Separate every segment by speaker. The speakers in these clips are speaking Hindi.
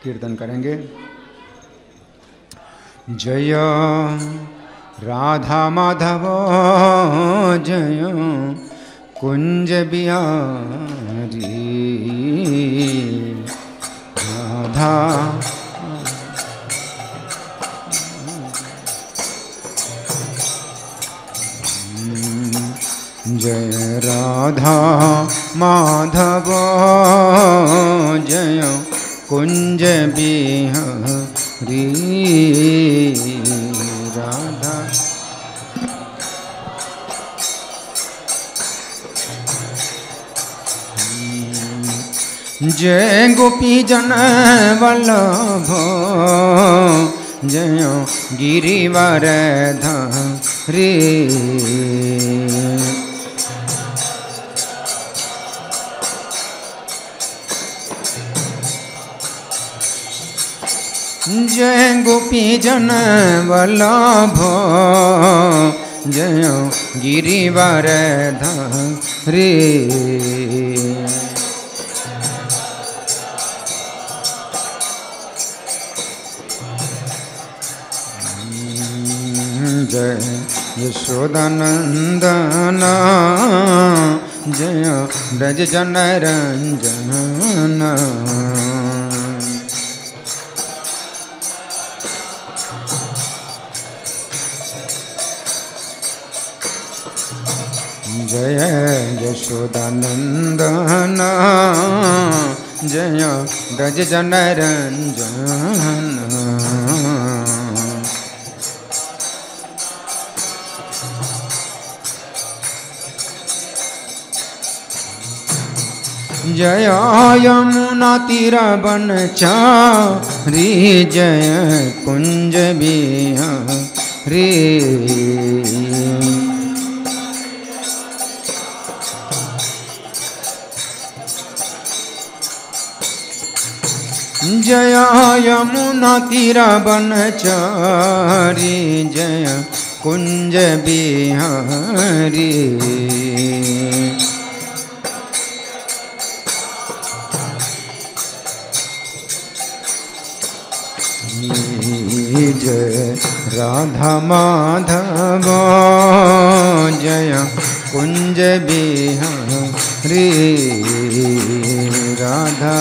Speaker 1: कीर्तन करेंगे। जय राधा माधव जय कुंज बिहारी राधा जय राधा माधव जय कुंज बिहारी राधा जय गोपी जन वल्लभ जय गिरिवर धारी जय गोपी जन वल्लभ जय गिरिवर धारी जय यशोदानंदन जय ब्रज जन रंजन जय यशोदानंदन जय ब्रज जन रंजन जय यमुना तीर बनचारी जय कुंज बिहारी जय यमुना तीर बनचारी जय कुंज बिहारी जय राधा माधव जय कुंज बिहारी राधा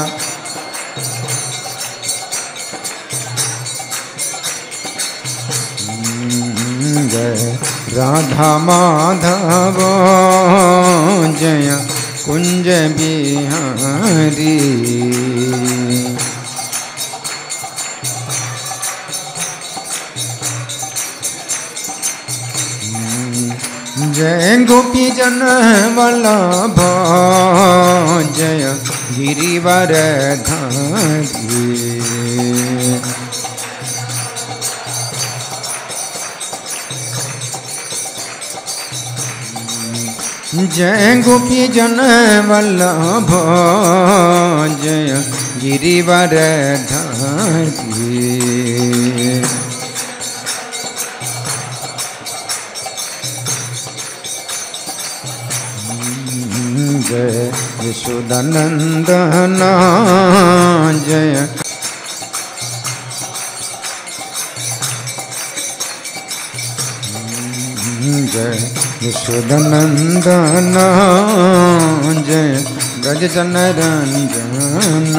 Speaker 1: जय राधा माधव जय कुंज बिहारी जय गोपी जन वल्लभ जय गिरिवर धारी जय गोपी जन वल्लभ जय गिरिवर धारी जय यशोदानंदन जय जय यशोदानंदन जय ब्रज जन रंजन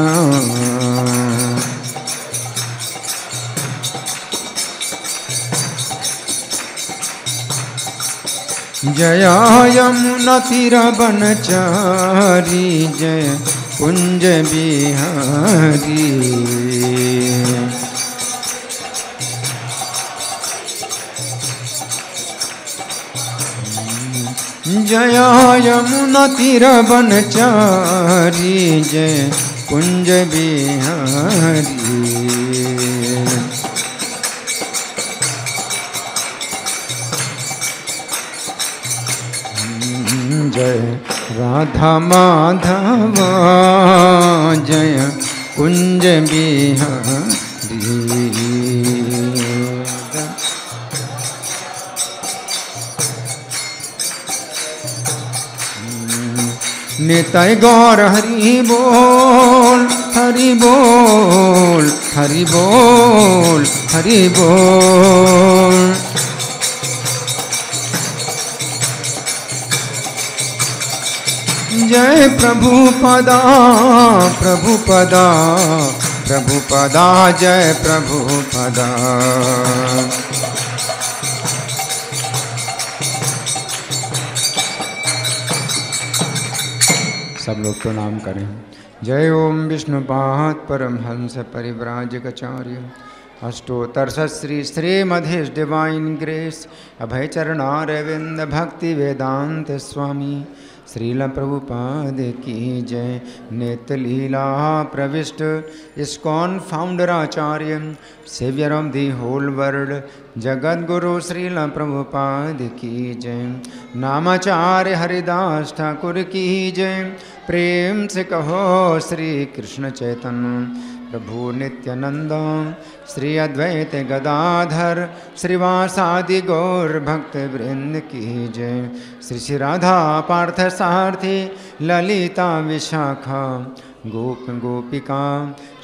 Speaker 1: जय यमुना तीर बनचारी जय कुंज बिहारी जय यमुना तीर बनचारी जय कुंज बिहारी जय राधा माधव जय कुंज बिहारी निताय गौर हरि बोल हरि बोल हरि बोल। जय प्रभुपदा प्रभुपदा प्रभुपदा जय प्रभुपदा। सब लोग प्रणाम करें। जय Om Vishnupada Paramahamsa Parivrajakacharya Ashtottara Shri Srimad his divine grace Abhay Charanaravinda Bhakti Vedanta स्वामी श्रील प्रभुपाद की जय। नित्य लीला प्रविष्ट ISKCON founder Acharya saviour of the whole world Jagat Guru Srila Prabhupada की जय। नामाचार्य हरिदास ठाकुर की जय। प्रेम से कहो श्री कृष्ण चैतन्य प्रभु नित्यानंद श्री अद्वैत गदाधर श्रीवासादि गौर भक्त वृंद की जय। श्री श्री राधा पार्थ सारथी ललिता विशाखा गोप गोपिका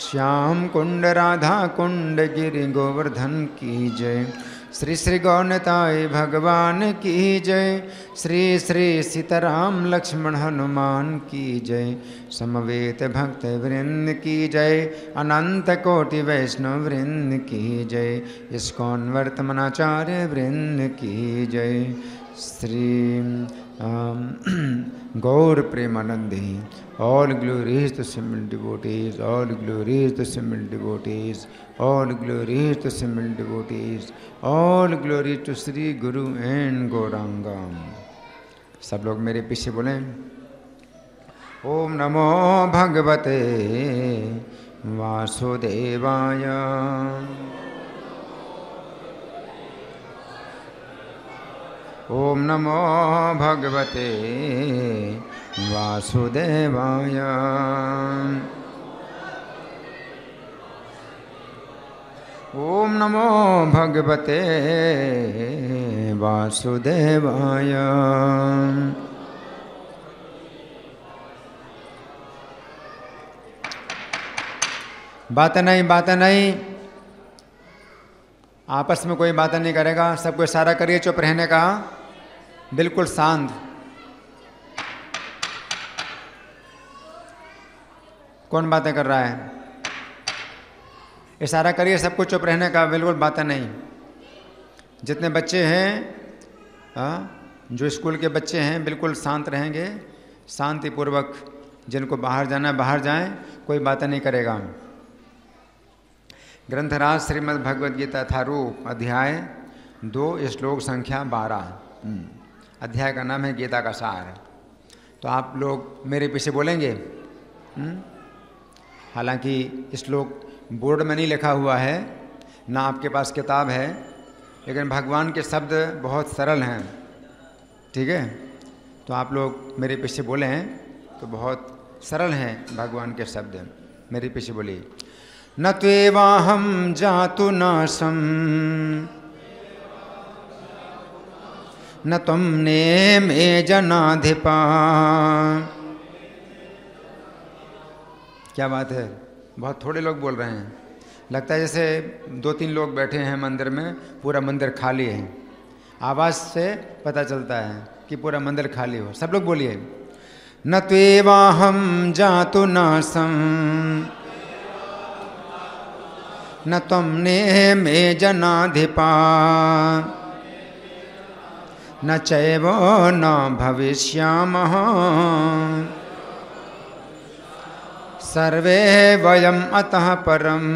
Speaker 1: श्याम कुंड राधा कुंड गिरि गोवर्धन की जय। श्री श्री गौरताई भगवान की जय। श्री श्री सीताराम लक्ष्मण हनुमान की जय। समवेत भक्त वृंद की जय। अनंत कोटि वैष्णव वृंद की जय। इस्कॉन वर्तमानाचार्य वृंद की जय। Shri Gaur Premanandi all glories to simple devotees, all glories to simple devotees, all glories to simple devotees, all glory to Sri Guru and Gauranga। सब लोग मेरे पीछे बोलें ओम नमो भगवते वासुदेवाय। ओम नमो भगवते वासुदेवाय। ओम नमो भगवते वासुदेवाय। बातें नहीं आपस में कोई बातें नहीं करेगा। सबको इशारा करिए चुप रहने का, बिल्कुल शांत। कौन बातें कर रहा है? इशारा करिए सबको चुप रहने का, बिल्कुल बातें नहीं। जितने बच्चे हैं जो स्कूल के बच्चे हैं बिल्कुल शांत रहेंगे, शांतिपूर्वक। जिनको बाहर जाना है बाहर जाएं, कोई बातें नहीं करेगा। ग्रंथराज श्रीमद् भगवद गीता यथारूप अध्याय 2 श्लोक संख्या 12। अध्याय का नाम है गीता का सार। तो आप लोग मेरे पीछे बोलेंगे। हालांकि श्लोक बोर्ड में नहीं लिखा हुआ है, ना आपके पास किताब है, लेकिन भगवान के शब्द बहुत सरल हैं। ठीक है, तो आप लोग मेरे पीछे बोले हैं तो बहुत सरल हैं भगवान के शब्द। मेरे पीछे बोलिए। न त्वेवाहं जातु नासं न त्वं नेमे जनाधिपा। क्या बात है, बहुत थोड़े लोग बोल रहे हैं। लगता है जैसे 2-3 लोग बैठे हैं मंदिर में, पूरा मंदिर खाली है। आवाज़ से पता चलता है कि पूरा मंदिर खाली हो। सब लोग बोलिए। न त्वेवाहं जातु नासं न त्वं नेमे जनाधिपा न चैव न भविष्यामः सर्वे वयम् अतः परम्।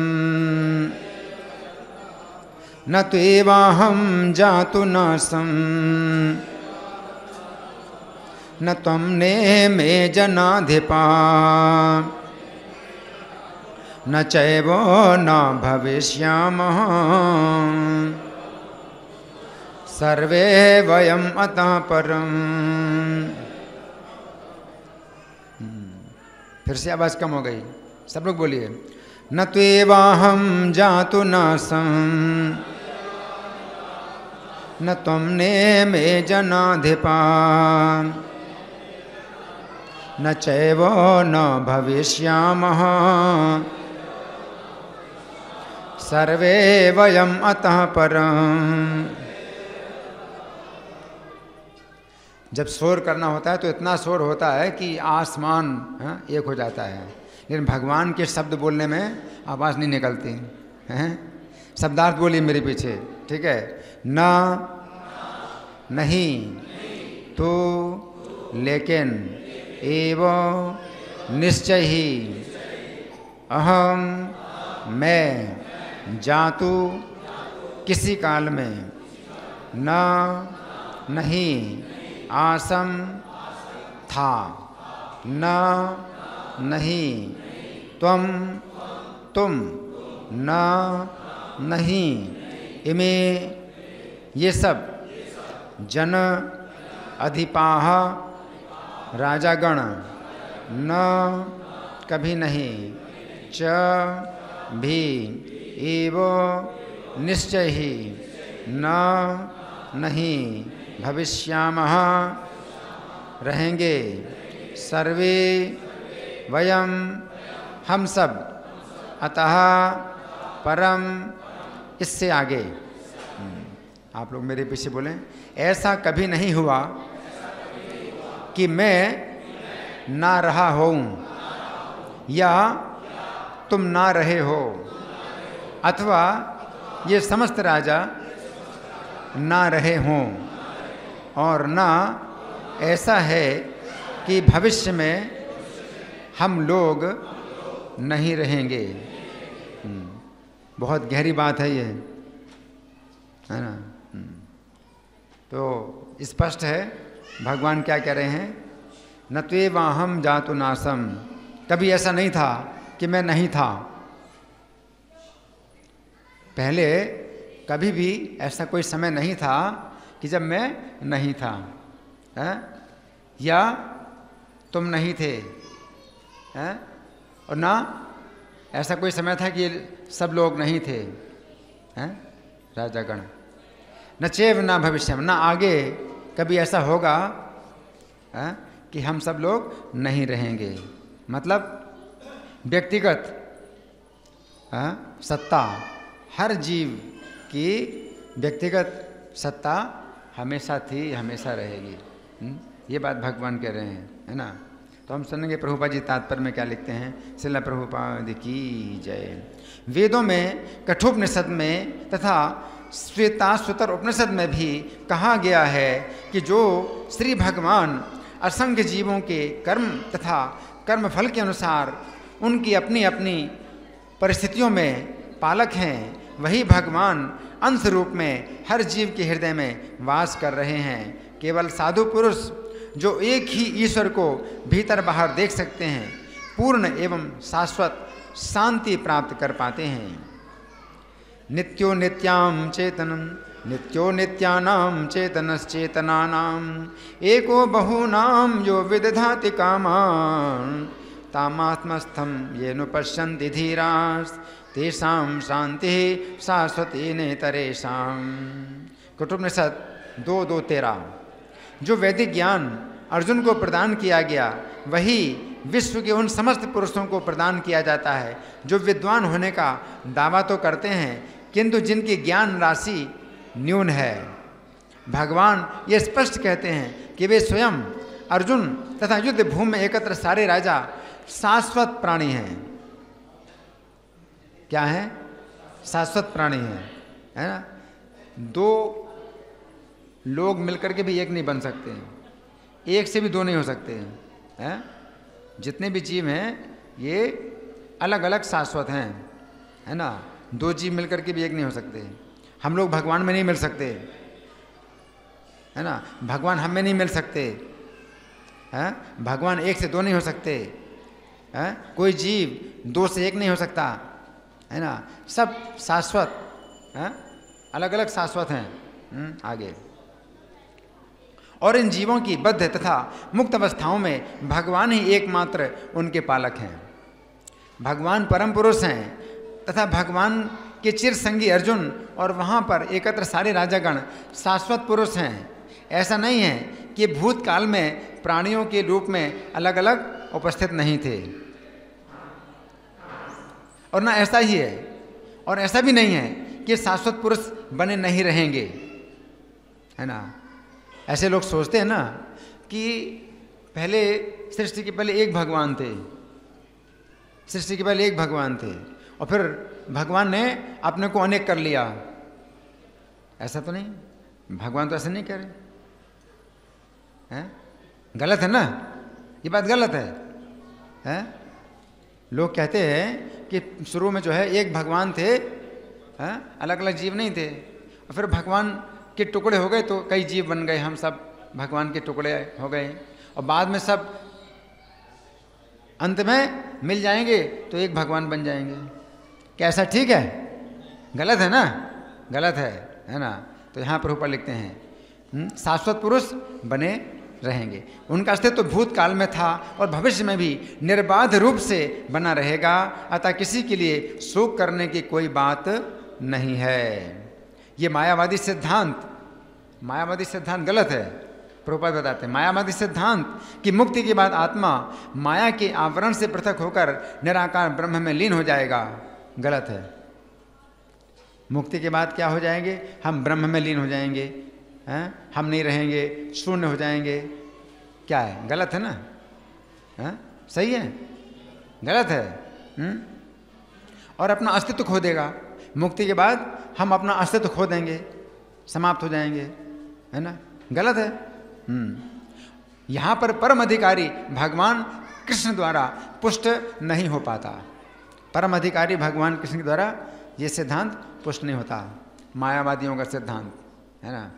Speaker 1: न त्वेवाहं जातु नासं न त्वं नेमे जनाधिपा न चैव न भविष्यामः सर्वे वयम् अतः परम्। फिर से आवाज़ कम हो गई, सब लोग बोलिए। न त्वेवाहं जातु नासं न त्वं नेमे जनाधिपा न चैव न भविष्यामः सर्वे वयम अतः परम। जब शोर करना होता है तो इतना शोर होता है कि आसमान एक हो जाता है, लेकिन भगवान के शब्द बोलने में आवाज़ नहीं निकलती हैं। शब्दार्थ बोलिए मेरे पीछे, ठीक है। न, नहीं, तो, लेकिन, एवं, निश्चय ही, अहम, मैं, जातु, किसी काल में, न, नहीं, आसम, था, न, नहीं, त्वम, तुम, न, नहीं, इमे, ये सब, जन, अधिपाह, राजागण, न, कभी नहीं, च, भी, एव, निश्चय ही, न, नहीं, भविष्यामः, रहेंगे, सर्वे, वयम, हम सब, अतः, परम, इससे आगे। आप लोग मेरे पीछे बोलें, ऐसा कभी नहीं हुआ कि मैं ना रहा हूँ या तुम ना रहे हो, अथवा ये समस्त राजा ना रहे हों, और ना ऐसा है कि भविष्य में हम लोग नहीं रहेंगे। बहुत गहरी बात है ये, है ना। तो स्पष्ट है भगवान क्या कह रहे हैं, न त्वेवाहम जातु नासम, कभी ऐसा नहीं था कि मैं नहीं था। पहले कभी भी ऐसा कोई समय नहीं था कि जब मैं नहीं था, है? या तुम नहीं थे, है? और ना ऐसा कोई समय था कि सब लोग नहीं थे, हैं? राजागण, न चेव न भविष्य, न आगे कभी ऐसा होगा कि हम सब लोग नहीं रहेंगे। मतलब व्यक्तिगत सत्ता, हर जीव की व्यक्तिगत सत्ता हमेशा थी, हमेशा रहेगी। ये बात भगवान कह रहे हैं, है ना। तो हम सुनेंगे प्रभुपाद जी तात्पर्य में क्या लिखते हैं। श्रील प्रभुपाद की जय। वेदों में कठोपनिषद में तथा श्वेताश्वतर उपनिषद में भी कहा गया है कि जो श्री भगवान असंख्य जीवों के कर्म तथा कर्मफल के अनुसार उनकी अपनी अपनी परिस्थितियों में पालक हैं, वही भगवान अंश रूप में हर जीव के हृदय में वास कर रहे हैं। केवल साधु पुरुष जो एक ही ईश्वर को भीतर बाहर देख सकते हैं, पूर्ण एवं शाश्वत शांति प्राप्त कर पाते हैं। नित्यो नित्याम चेतनम नित्यो नित्यानाम चेतनश्चेतनानाम एको बहूनाम यो विदधाति कामान तामात्मस्थम येनु पश्यन्ति धीरास् तेषां शांति शाश्वती नेतरेषां। कठोपनिषद 2:2-13। जो वैदिक ज्ञान अर्जुन को प्रदान किया गया वही विश्व के उन समस्त पुरुषों को प्रदान किया जाता है जो विद्वान होने का दावा तो करते हैं किंतु जिनकी ज्ञान राशि न्यून है। भगवान ये स्पष्ट कहते हैं कि वे स्वयं अर्जुन तथा युद्ध भूमि में एकत्र सारे राजा शाश्वत प्राणी हैं। क्या है? शाश्वत प्राणी हैं, है ना। दो लोग मिलकर के भी एक नहीं बन सकते हैं, एक से भी दो नहीं हो सकते हैं। जितने भी जीव हैं ये अलग अलग शाश्वत हैं, है ना। दो जीव मिलकर के भी एक नहीं हो सकते। हम लोग भगवान में नहीं मिल सकते, है ना। भगवान हम में नहीं मिल सकते, हैं। भगवान एक से दो नहीं हो सकते, हैं। कोई जीव दो से एक नहीं हो सकता, है ना। सब शाश्वत हैं, अलग अलग शाश्वत हैं। आगे और इन जीवों की बद्ध तथा मुक्त अवस्थाओं में भगवान ही एकमात्र उनके पालक हैं। भगवान परम पुरुष हैं तथा भगवान के चिर संगी अर्जुन और वहाँ पर एकत्र सारे राजागण शाश्वत पुरुष हैं। ऐसा नहीं है कि भूतकाल में प्राणियों के रूप में अलग अलग उपस्थित नहीं थे, और ना ऐसा ही है और ऐसा भी नहीं है कि शाश्वत पुरुष बने नहीं रहेंगे, है ना। ऐसे लोग सोचते हैं ना कि पहले सृष्टि के पहले एक भगवान थे, सृष्टि के पहले एक भगवान थे और फिर भगवान ने अपने को अनेक कर लिया। ऐसा तो नहीं, भगवान तो ऐसा नहीं करे हैं? गलत है ना, ये बात गलत है, हैं? लोग कहते हैं कि शुरू में जो है एक भगवान थे, हैं? अलग अलग जीव नहीं थे, और फिर भगवान के टुकड़े हो गए तो कई जीव बन गए, हम सब भगवान के टुकड़े हो गए, और बाद में सब अंत में मिल जाएंगे तो एक भगवान बन जाएंगे। क्या ऐसा ठीक है? गलत है ना, गलत है ना। तो यहाँ पर ऊपर लिखते हैं शाश्वत पुरुष बने रहेंगे, उनका अस्तित्व भूतकाल में था और भविष्य में भी निर्बाध रूप से बना रहेगा, अतः किसी के लिए शोक करने की कोई बात नहीं है। ये मायावादी सिद्धांत गलत है। प्रभुपाद बताते हैं मायावादी सिद्धांत कि मुक्ति के बाद आत्मा माया के आवरण से पृथक होकर निराकार ब्रह्म में लीन हो जाएगा, गलत है। मुक्ति के बाद क्या हो जाएंगे? हम ब्रह्म में लीन हो जाएंगे, हैं? हम नहीं रहेंगे, शून्य हो जाएंगे। क्या है? गलत है ना, हैं? सही है? गलत है। और अपना अस्तित्व खो देगा। मुक्ति के बाद हम अपना अस्तित्व खो देंगे, समाप्त हो जाएंगे, है ना। गलत है। यहाँ पर परम अधिकारी भगवान कृष्ण द्वारा पुष्ट नहीं हो पाता। परम अधिकारी भगवान कृष्ण के द्वारा ये सिद्धांत पुष्ट नहीं होता, मायावादियों का सिद्धांत, है ना।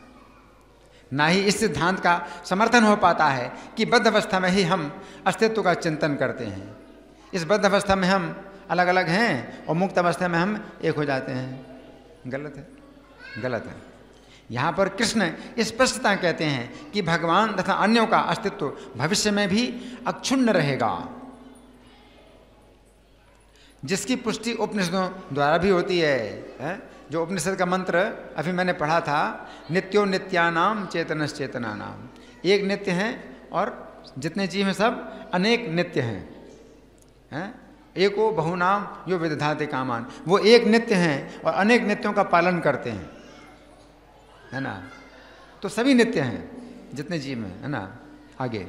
Speaker 1: ना ही इस सिद्धांत का समर्थन हो पाता है कि बद्ध अवस्था में ही हम अस्तित्व का चिंतन करते हैं। इस बद्ध अवस्था में हम अलग अलग हैं और मुक्त अवस्था में हम एक हो जाते हैं। गलत है, गलत है। यहाँ पर कृष्ण स्पष्टता कहते हैं कि भगवान तथा अन्यों का अस्तित्व भविष्य में भी अक्षुण्ण रहेगा, जिसकी पुष्टि उपनिषदों द्वारा भी होती है। जो उपनिषद का मंत्र अभी मैंने पढ़ा था, नित्यो नित्यानाम चेतनस चेतनानाम, एक नित्य है और जितने जीव हैं सब अनेक नित्य हैं। एको बहुनाम यो विदधाति कामान, वो एक नित्य हैं और अनेक नित्यों का पालन करते हैं, है ना। तो सभी नित्य हैं जितने जीव हैं, है ना। आगे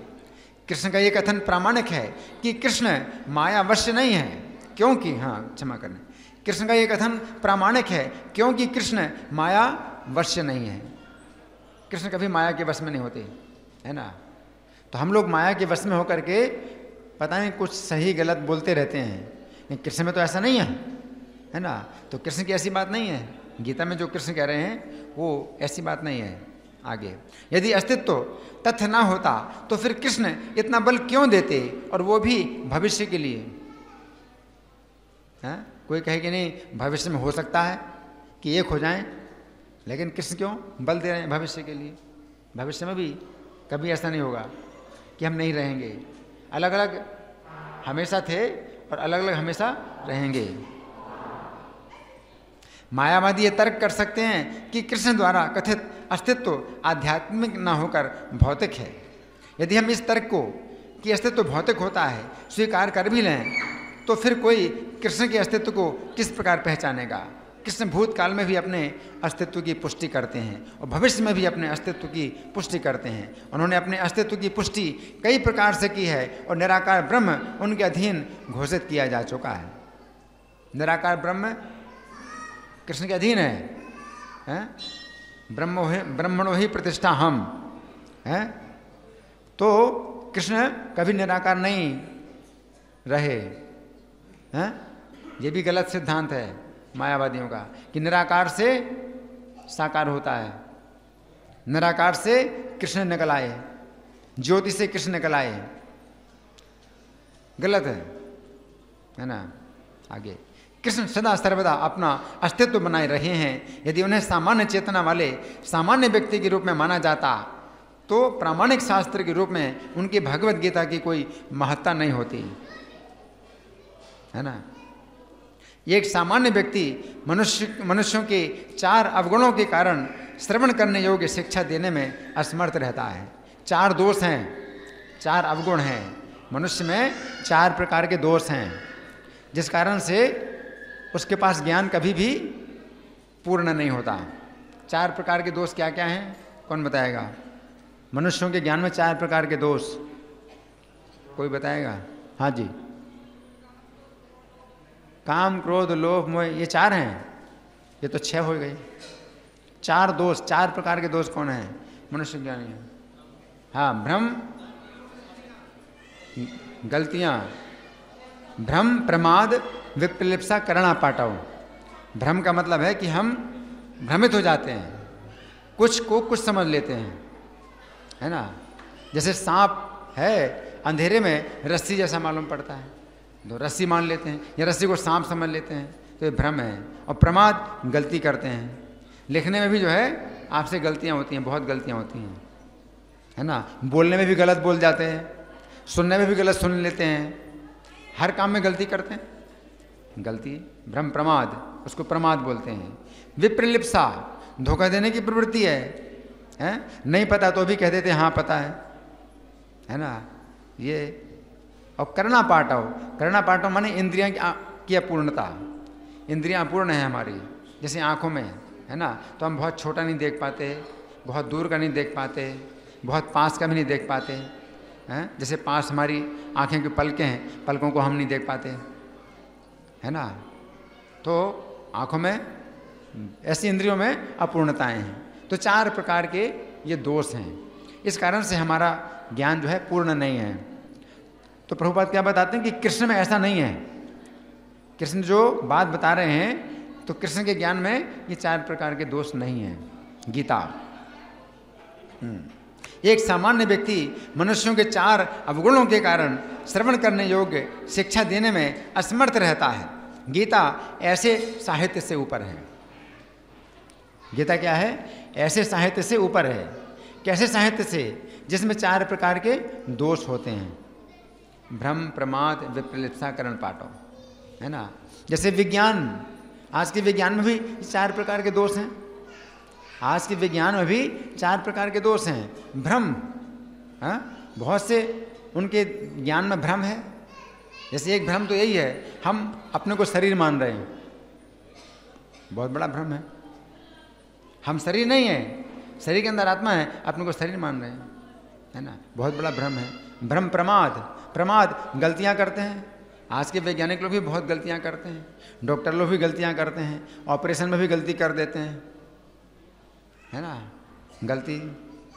Speaker 1: कृष्ण का ये कथन प्रामाणिक है कि कृष्ण मायावश्य नहीं है, क्योंकि क्षमा करना, कृष्ण का ये कथन प्रामाणिक है क्योंकि कृष्ण माया वश्य नहीं है। कृष्ण कभी माया के वश में नहीं होते, है ना। तो हम लोग माया के वश में होकर के पता नहीं कुछ सही गलत बोलते रहते हैं, लेकिन कृष्ण में तो ऐसा नहीं है ना। तो कृष्ण की ऐसी बात नहीं है, गीता में जो कृष्ण कह रहे हैं वो ऐसी बात नहीं है। आगे यदि अस्तित्व तथ्य ना होता तो फिर कृष्ण इतना बल क्यों देते, और वो भी भविष्य के लिए। कोई कहे कि नहीं भविष्य में हो सकता है कि एक हो जाएं, लेकिन कृष्ण क्यों बल दे रहे हैं भविष्य के लिए? भविष्य में भी कभी ऐसा नहीं होगा कि हम नहीं रहेंगे। अलग अलग हमेशा थे और अलग अलग हमेशा रहेंगे। मायावादी ये तर्क कर सकते हैं कि कृष्ण द्वारा कथित अस्तित्व आध्यात्मिक न होकर भौतिक है। यदि हम इस तर्क को कि अस्तित्व भौतिक होता है स्वीकार कर भी लें, तो फिर कोई कृष्ण के अस्तित्व को किस प्रकार पहचानेगा? कृष्ण भूतकाल में भी अपने अस्तित्व की पुष्टि करते हैं और भविष्य में भी अपने अस्तित्व की पुष्टि करते हैं। उन्होंने अपने अस्तित्व की पुष्टि कई प्रकार से की है और निराकार ब्रह्म उनके अधीन घोषित किया जा चुका है। निराकार ब्रह्म कृष्ण के अधीन है? ब्रह्मणो ही प्रतिष्ठा हम है। तो कृष्ण कभी निराकार नहीं रहे हैं। ये भी गलत सिद्धांत है मायावादियों का कि निराकार से साकार होता है, निराकार से कृष्ण निकल आए, ज्योति से कृष्ण निकल आए। गलत है ना। आगे कृष्ण सदा सर्वदा अपना अस्तित्व बनाए रहे हैं। यदि उन्हें सामान्य चेतना वाले सामान्य व्यक्ति के रूप में माना जाता तो प्रामाणिक शास्त्र के रूप में उनकी भगवत गीता की कोई महत्ता नहीं होती, है ना। एक सामान्य व्यक्ति मनुष्यों के 4 अवगुणों के कारण श्रवण करने योग्य शिक्षा देने में असमर्थ रहता है। 4 दोष हैं, 4 अवगुण हैं। मनुष्य में 4 प्रकार के दोष हैं, जिस कारण से उसके पास ज्ञान कभी भी पूर्ण नहीं होता। 4 प्रकार के दोष क्या क्या हैं, कौन बताएगा? मनुष्यों के ज्ञान में 4 प्रकार के दोष कोई बताएगा? हाँ जी। काम, क्रोध, लोभ, मोह, ये 4 हैं। ये तो 6 हो गए। 4 दोष, 4 प्रकार के दोष कौन है मनुष्य ज्ञान में? हाँ, भ्रम, गलतियां, भ्रम, प्रमाद, विप्रलिप्सा, करणा पाटव। भ्रम का मतलब है कि हम भ्रमित हो जाते हैं, कुछ को कुछ समझ लेते हैं, है ना। जैसे सांप है, अंधेरे में रस्सी जैसा मालूम पड़ता है, तो रस्सी मान लेते हैं, या रस्सी को सांप समझ लेते हैं, तो ये भ्रम है। और प्रमाद, गलती करते हैं। लिखने में भी जो है आपसे गलतियां होती हैं, बहुत गलतियां होती हैं, है ना। बोलने में भी गलत बोल जाते हैं, सुनने में भी गलत सुन लेते हैं, हर काम में गलती करते हैं। गलती, भ्रम, प्रमाद, उसको प्रमाद बोलते हैं। विप्रलिप्सा, धोखा देने की प्रवृत्ति है? नहीं पता तो भी कह देते हाँ पता है ना ये। और करना पाटव माने इंद्रियां की अपूर्णता। इंद्रियां अपूर्ण है हमारी, जैसे आँखों में, है ना, तो हम बहुत छोटा नहीं देख पाते, बहुत दूर का नहीं देख पाते, बहुत पास का भी नहीं देख पाते, हैं? जैसे पास हमारी आँखें की पलकें हैं, पलकों को हम नहीं देख पाते, है ना। तो आँखों में, ऐसी इंद्रियों में अपूर्णताएं हैं। तो 4 प्रकार के ये दोष हैं। इस कारण से हमारा ज्ञान जो है पूर्ण नहीं है। तो प्रभुपाद क्या बताते हैं कि कृष्ण में ऐसा नहीं है। कृष्ण जो बात बता रहे हैं, तो कृष्ण के ज्ञान में ये 4 प्रकार के दोष नहीं हैं। गीता, एक सामान्य व्यक्ति मनुष्यों के 4 अवगुणों के कारण श्रवण करने योग्य शिक्षा देने में असमर्थ रहता है। गीता ऐसे साहित्य से ऊपर है। गीता क्या है? ऐसे साहित्य से ऊपर है। कैसे साहित्य से? जिसमें 4 प्रकार के दोष होते हैं, भ्रम, प्रमाद, विप्रलिप्सा, करण पाटव, है ना। जैसे विज्ञान, आज के विज्ञान में भी 4 प्रकार के दोष हैं। आज के विज्ञान में भी 4 प्रकार के दोष हैं। भ्रम, हाँ, बहुत से उनके ज्ञान में भ्रम है। जैसे एक भ्रम तो यही है, हम अपने को शरीर मान रहे हैं, बहुत बड़ा भ्रम है। हम शरीर नहीं है, शरीर के अंदर आत्मा है, अपने को शरीर मान रहे हैं, है ना, बहुत बड़ा भ्रम है। भ्रम, प्रमाद, गलतियां करते हैं। आज के वैज्ञानिक लोग भी बहुत गलतियां करते हैं, डॉक्टर लोग भी गलतियां करते हैं, ऑपरेशन में भी गलती कर देते हैं, है ना। गलती,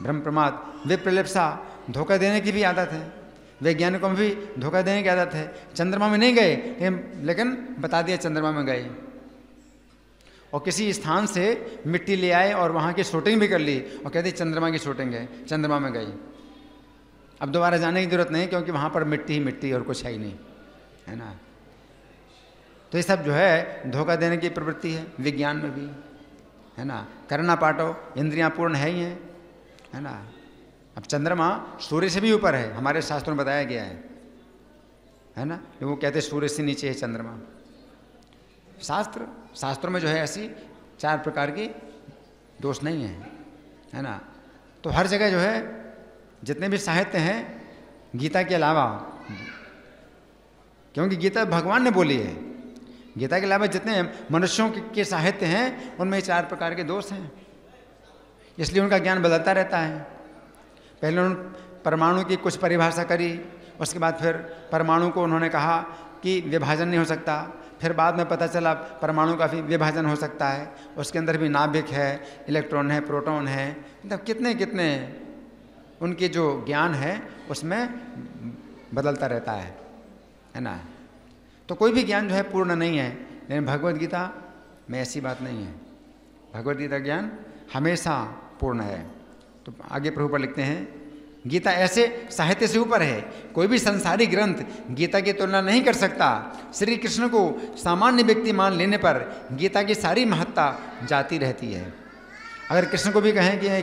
Speaker 1: भ्रम, प्रमाद, विप्रलिप्सा, धोखा देने की भी आदत है। वैज्ञानिकों में भी धोखा देने की आदत है। चंद्रमा में नहीं गए, लेकिन बता दिया चंद्रमा में गए, और किसी स्थान से मिट्टी ले आए और वहाँ की शूटिंग भी कर ली और कहते चंद्रमा की शूटिंग है, चंद्रमा में गई। अब दोबारा जाने की जरूरत नहीं, क्योंकि वहाँ पर मिट्टी ही मिट्टी और कुछ है ही नहीं, है ना। तो ये सब जो है धोखा देने की प्रवृत्ति है विज्ञान में भी, है ना। करना पाटो, इंद्रियां पूर्ण है ही हैं, है ना। अब चंद्रमा सूर्य से भी ऊपर है, हमारे शास्त्रों में बताया गया है ना। वो कहते सूर्य से नीचे है चंद्रमा। शास्त्रों में जो है ऐसी 4 प्रकार की दोष नहीं है ना। तो हर जगह जो है जितने भी साहित्य हैं गीता के अलावा, क्योंकि गीता भगवान ने बोली है, गीता के अलावा जितने मनुष्यों के साहित्य हैं उनमें 4 प्रकार के दोष हैं, इसलिए उनका ज्ञान बदलता रहता है। पहले उन्होंने परमाणु की कुछ परिभाषा करी, उसके बाद फिर परमाणु को उन्होंने कहा कि विभाजन नहीं हो सकता, फिर बाद में पता चला परमाणु का भी विभाजन हो सकता है, उसके अंदर भी नाभिक है, इलेक्ट्रॉन है, प्रोटॉन है, मतलब कितने कितने उनके जो ज्ञान है उसमें बदलता रहता है ना। तो कोई भी ज्ञान जो है पूर्ण नहीं है, लेकिन भगवद गीता में ऐसी बात नहीं है। भगवद गीता ज्ञान हमेशा पूर्ण है। तो आगे प्रभु पर लिखते हैं, गीता ऐसे साहित्य से ऊपर है, कोई भी संसारी ग्रंथ गीता की तुलना नहीं कर सकता। श्री कृष्ण को सामान्य व्यक्ति मान लेने पर गीता की सारी महत्ता जाती रहती है। अगर कृष्ण को भी कहें कि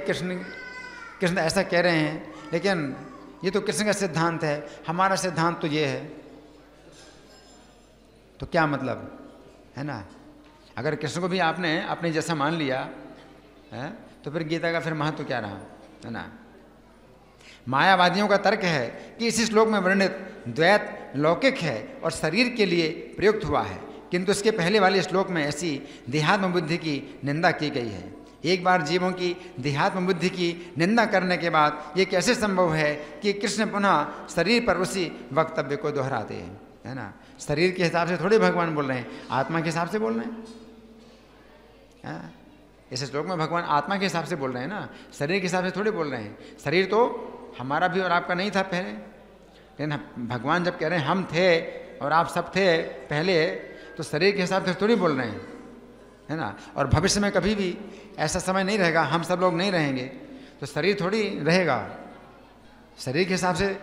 Speaker 1: कृष्ण ऐसा कह रहे हैं, लेकिन ये तो कृष्ण का सिद्धांत है, हमारा सिद्धांत तो ये है, तो क्या मतलब, है ना। अगर कृष्ण को भी आपने अपने जैसा मान लिया है, तो फिर गीता का फिर महत्व क्या रहा, है ना। मायावादियों का तर्क है कि इस श्लोक में वर्णित द्वैत लौकिक है और शरीर के लिए प्रयुक्त हुआ है, किंतु इसके पहले वाले श्लोक में ऐसी देहात्म बुद्धि की निंदा की गई है। एक बार जीवों की देहात्म बुद्धि की निंदा करने के बाद ये कैसे संभव है कि कृष्ण पुनः शरीर पर उसी वक्तव्य को दोहराते हैं, है ना। शरीर के हिसाब से थोड़े भगवान बोल रहे हैं, आत्मा के हिसाब से बोल रहे हैं। इस श्लोक में भगवान आत्मा के हिसाब से बोल रहे हैं ना, शरीर के हिसाब से थोड़े बोल रहे हैं। शरीर तो हमारा भी और आपका नहीं था पहले, लेकिन भगवान जब कह रहे हैं हम थे और आप सब थे पहले, तो शरीर के हिसाब से थोड़ी बोल रहे हैं, है ना। और भविष्य में कभी भी ऐसा समय नहीं रहेगा, हम सब लोग नहीं रहेंगे, तो शरीर थोड़ी रहेगा। शरीर के हिसाब से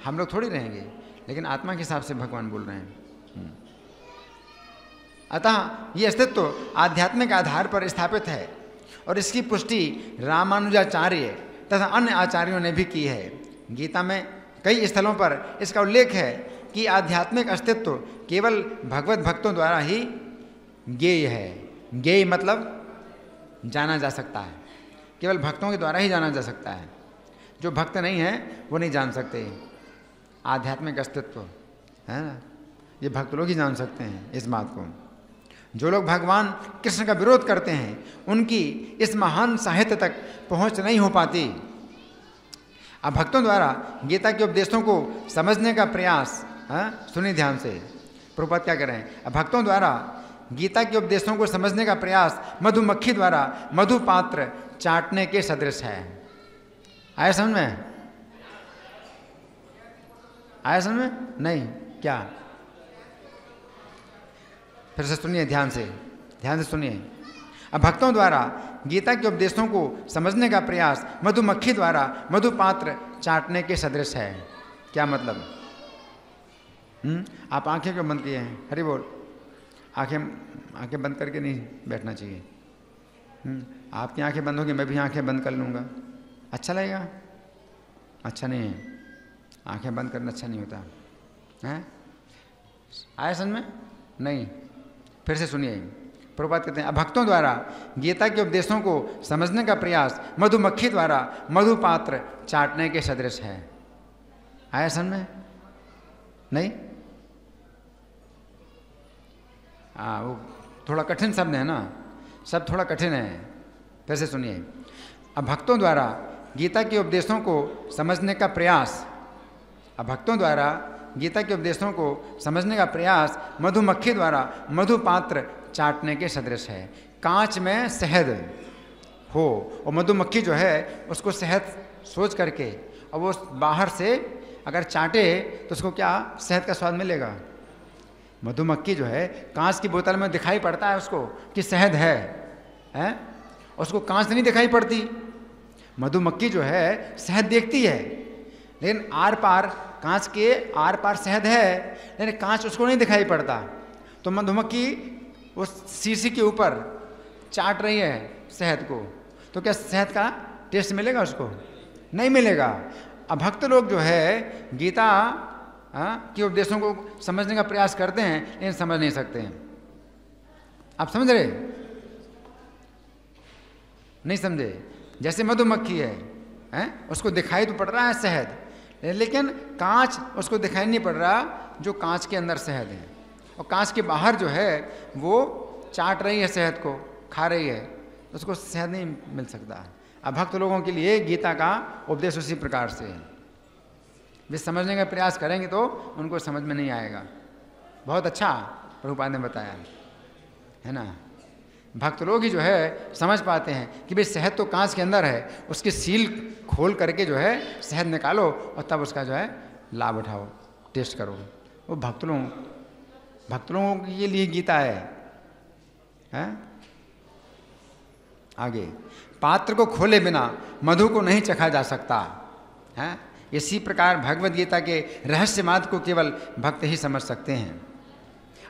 Speaker 1: हम लोग थोड़ी रहेंगे, लेकिन आत्मा के हिसाब से भगवान बोल रहे हैं। अतः ये अस्तित्व आध्यात्मिक आधार पर स्थापित है और इसकी पुष्टि रामानुजाचार्य तथा अन्य आचार्यों ने भी की है। गीता में कई स्थलों पर इसका उल्लेख है कि आध्यात्मिक अस्तित्व केवल भगवत भक्तों द्वारा ही ज्ञेय है। ज्ञेय मतलब जाना जा सकता है, केवल भक्तों के द्वारा ही जाना जा सकता है। जो भक्त नहीं है वो नहीं जान सकते आध्यात्मिक अस्तित्व, है ना। ये भक्त लोग ही जान सकते हैं इस बात को। जो लोग भगवान कृष्ण का विरोध करते हैं उनकी इस महान साहित्य तक पहुंच नहीं हो पाती। अब भक्तों द्वारा गीता के उपदेशों को समझने का प्रयास, सुनिए ध्यान से, प्रभुपाद क्या कर रहे हैं। अब भक्तों द्वारा गीता के उपदेशों को समझने का प्रयास मधुमक्खी द्वारा मधु पात्र चाटने के सदृश है। आया समझ में? आया समझ में? नहीं क्या? फिर से सुनिए ध्यान से सुनिए। अब भक्तों द्वारा गीता के उपदेशों को समझने का प्रयास मधुमक्खी द्वारा मधुपात्र चाटने के सदृश है। क्या मतलब? आप आंखें क्यों बंद किए हैं? हरि बोल। आंखें बंद करके नहीं बैठना चाहिए। आपकी आंखें बंद होगी, मैं भी आंखें बंद कर लूँगा, अच्छा लगेगा? अच्छा नहीं है, आंखें बंद करना अच्छा नहीं होता है। आया समझ में? नहीं। फिर से सुनिए, प्रभुपाद कहते हैं अब भक्तों द्वारा गीता के उपदेशों को समझने का प्रयास मधुमक्खी द्वारा मधुपात्र चाटने के सदृश है। आया समझ में? नहीं। वो थोड़ा कठिन शब्द है ना, शब्द थोड़ा कठिन है। फिर से सुनिए, अब भक्तों द्वारा गीता के उपदेशों को समझने का प्रयास, अब भक्तों द्वारा गीता के उपदेशों को समझने का प्रयास मधुमक्खी द्वारा मधुपात्र चाटने के सदृश है। कांच में शहद हो और मधुमक्खी जो है उसको शहद सोच करके और वो बाहर से अगर चाटे तो उसको क्या शहद का स्वाद मिलेगा? मधुमक्खी जो है कांच की बोतल में दिखाई पड़ता है उसको कि शहद है? उसको कांच नहीं दिखाई पड़ती। मधुमक्खी जो है शहद देखती है, लेकिन आर पार कांच के आर पार शहद है, लेकिन कांच उसको नहीं दिखाई पड़ता। तो मधुमक्खी उस शीशी के ऊपर चाट रही है शहद को, तो क्या शहद का टेस्ट मिलेगा उसको? नहीं मिलेगा। अब भक्त लोग जो है गीता के उपदेशों को समझने का प्रयास करते हैं, लेकिन समझ नहीं सकते हैं। आप समझ रहे? नहीं समझे? जैसे मधुमक्खी है, उसको दिखाई तो पड़ रहा है शहद, लेकिन कांच उसको दिखाई नहीं पड़ रहा जो कांच के अंदर शहद है, और कांच के बाहर जो है वो चाट रही है शहद को, खा रही है, तो उसको शहद नहीं मिल सकता। अब भक्त लोगों के लिए गीता का उपदेश उसी प्रकार से है। वे समझने का प्रयास करेंगे तो उनको समझ में नहीं आएगा। बहुत अच्छा प्रभुपाद ने बताया, है ना। भक्त लोग ही जो है समझ पाते हैं कि भाई शहद तो कांच के अंदर है, उसकी सील खोल करके जो है शहद निकालो और तब उसका जो है लाभ उठाओ, टेस्ट करो। वो भक्त लोगों के लिए गीता है? आगे, पात्र को खोले बिना मधु को नहीं चखा जा सकता है। इसी प्रकार भगवद गीता के रहस्यवाद को केवल भक्त ही समझ सकते हैं,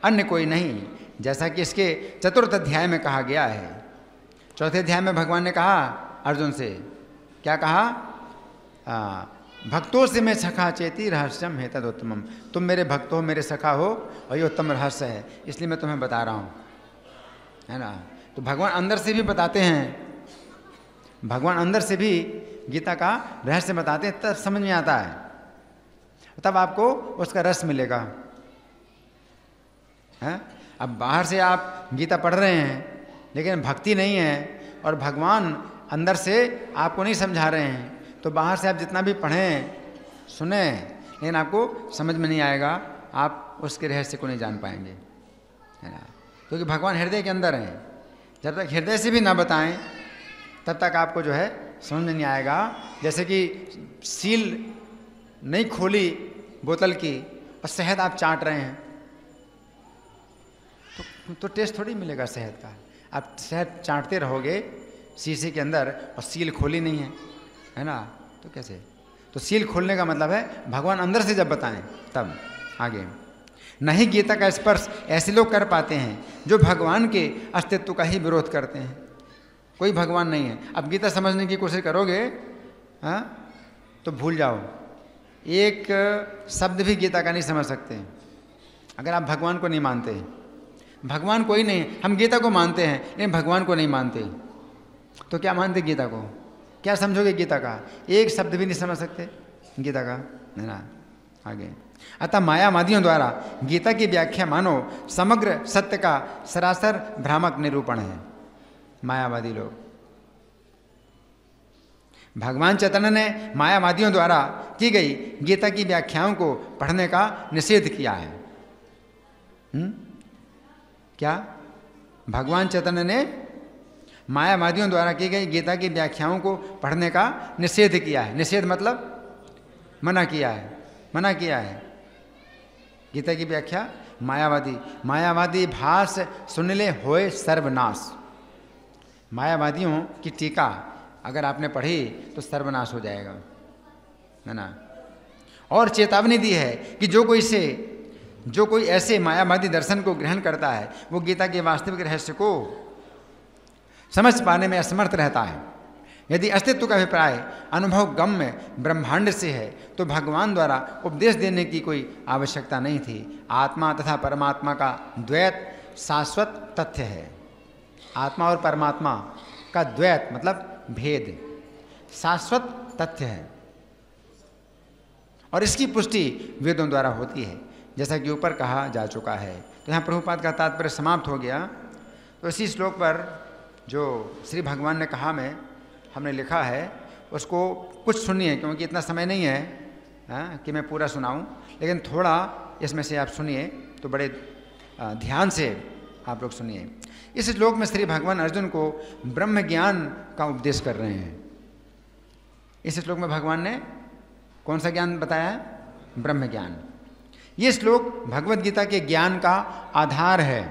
Speaker 1: अन्य कोई नहीं। जैसा कि इसके 4th अध्याय में कहा गया है। 4थे अध्याय में भगवान ने कहा अर्जुन से, क्या कहा? भक्तों से मैं सखा चेती रहस्यम है तदुत्तमम। तुम मेरे भक्त हो, मेरे सखा हो, और ये उत्तम रहस्य है, इसलिए मैं तुम्हें बता रहा हूँ, है ना। तो भगवान अंदर से भी बताते हैं, भगवान अंदर से भी गीता का रहस्य बताते हैं, तब समझ में आता है, तब आपको उसका रस मिलेगा। अब बाहर से आप गीता पढ़ रहे हैं लेकिन भक्ति नहीं है और भगवान अंदर से आपको नहीं समझा रहे हैं, तो बाहर से आप जितना भी पढ़ें सुने लेकिन आपको समझ में नहीं आएगा, आप उसके रहस्य को नहीं जान पाएंगे, है ना। क्योंकि भगवान हृदय के अंदर हैं। जब तक हृदय से भी ना बताएं तब तक आपको जो है समझ में नहीं आएगा। जैसे कि सील नहीं खोली बोतल की और शहद आप चाट रहे हैं तो टेस्ट थोड़ी मिलेगा शहद का। आप शहद चाटते रहोगे शीशे के अंदर और सील खोली नहीं है ना, तो कैसे। तो सील खोलने का मतलब है भगवान अंदर से जब बताएं तब आगे। नहीं गीता का स्पर्श ऐसे लोग कर पाते हैं जो भगवान के अस्तित्व का ही विरोध करते हैं। कोई भगवान नहीं है। अब गीता समझने की कोशिश करोगे तो भूल जाओ, एक शब्द भी गीता का नहीं समझ सकते अगर आप भगवान को नहीं मानते। भगवान कोई नहीं, हम गीता को मानते हैं लेकिन भगवान को नहीं मानते, तो क्या मानते गीता को, क्या समझोगे गीता का, एक शब्द भी नहीं समझ सकते गीता का, है ना। आगे, अतः मायावादियों द्वारा गीता की व्याख्या मानो समग्र सत्य का सरासर भ्रामक निरूपण है। मायावादी लोग, भगवान चैतन्य ने मायावादियों द्वारा की गई गीता की व्याख्याओं को पढ़ने का निषेध किया है। क्या भगवान चैतन्य ने मायावादियों द्वारा की गई गीता की व्याख्याओं को पढ़ने का निषेध किया है। निषेध मतलब मना किया है, मना किया है। गीता की व्याख्या मायावादी भास सुनले होए सर्वनाश। मायावादियों की टीका अगर आपने पढ़ी तो सर्वनाश हो जाएगा, है ना। और चेतावनी दी है कि जो कोई ऐसे मायावादी दर्शन को ग्रहण करता है वो गीता के वास्तविक रहस्य को समझ पाने में असमर्थ रहता है। यदि अस्तित्व का अभिप्राय अनुभव गम्य ब्रह्मांड से है तो भगवान द्वारा उपदेश देने की कोई आवश्यकता नहीं थी। आत्मा तथा परमात्मा का द्वैत शाश्वत तथ्य है। आत्मा और परमात्मा का द्वैत मतलब भेद शाश्वत तथ्य है और इसकी पुष्टि वेदों द्वारा होती है, जैसा कि ऊपर कहा जा चुका है। तो यहाँ प्रभुपाद का तात्पर्य समाप्त हो गया। तो इसी श्लोक पर जो श्री भगवान ने कहा हमने लिखा है उसको कुछ सुनिए, क्योंकि इतना समय नहीं है कि मैं पूरा सुनाऊं, लेकिन थोड़ा इसमें से आप सुनिए तो बड़े ध्यान से आप लोग सुनिए। इस श्लोक में श्री भगवान अर्जुन को ब्रह्म ज्ञान का उपदेश कर रहे हैं। इस श्लोक में भगवान ने कौन सा ज्ञान बताया है? ब्रह्म ज्ञान। ये श्लोक भगवद गीता के ज्ञान का आधार है।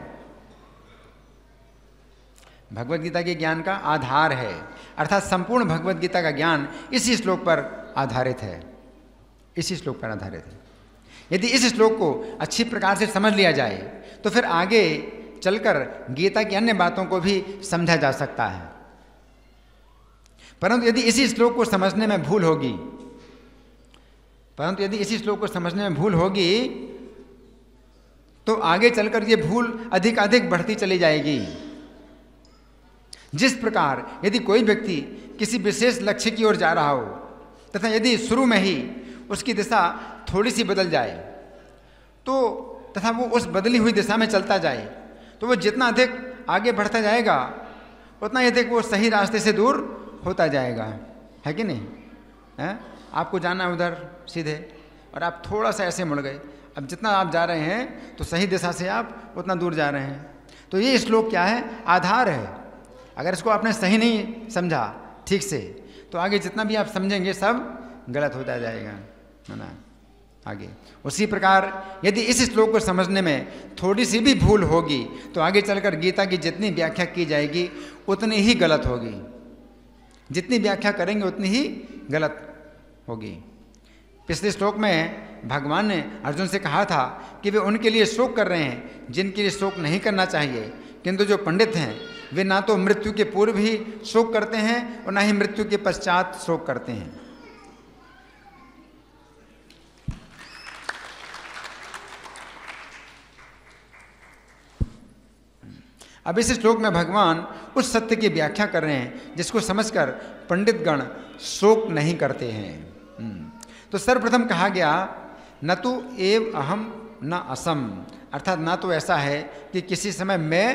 Speaker 1: भगवद गीता के ज्ञान का आधार है, अर्थात संपूर्ण भगवद गीता का ज्ञान इसी श्लोक पर आधारित है, इसी श्लोक पर आधारित है। यदि इस श्लोक को अच्छी प्रकार से समझ लिया जाए तो फिर आगे चलकर गीता की अन्य बातों को भी समझा जा सकता है। परंतु यदि इसी श्लोक को समझने में भूल होगी तो आगे चलकर ये भूल अधिक अधिक बढ़ती चली जाएगी। जिस प्रकार यदि कोई व्यक्ति किसी विशेष लक्ष्य की ओर जा रहा हो तथा यदि शुरू में ही उसकी दिशा थोड़ी सी बदल जाए तो तथा वो उस बदली हुई दिशा में चलता जाए तो वो जितना अधिक आगे बढ़ता जाएगा उतना ही अधिक वो सही रास्ते से दूर होता जाएगा, है कि नहीं? है? आपको जाना है उधर सीधे और आप थोड़ा सा ऐसे मुड़ गए, अब जितना आप जा रहे हैं तो सही दिशा से आप उतना दूर जा रहे हैं। तो ये श्लोक क्या है? आधार है। अगर इसको आपने सही नहीं समझा ठीक से तो आगे जितना भी आप समझेंगे सब गलत होता जाएगा, है ना। आगे उसी प्रकार यदि इस श्लोक को समझने में थोड़ी सी भी भूल होगी तो आगे चलकर गीता की जितनी व्याख्या की जाएगी उतनी ही गलत होगी। जितनी व्याख्या करेंगे उतनी ही गलत होगी। पिछले श्लोक में भगवान ने अर्जुन से कहा था कि वे उनके लिए शोक कर रहे हैं जिनके लिए शोक नहीं करना चाहिए, किंतु जो पंडित हैं वे ना तो मृत्यु के पूर्व ही शोक करते हैं और ना ही मृत्यु के पश्चात शोक करते हैं। अब इस श्लोक में भगवान उस सत्य की व्याख्या कर रहे हैं जिसको समझकर पंडित गण शोक नहीं करते हैं। तो सर्वप्रथम कहा गया न तु एव अहम न असम अर्थात ना तो ऐसा है कि किसी समय मैं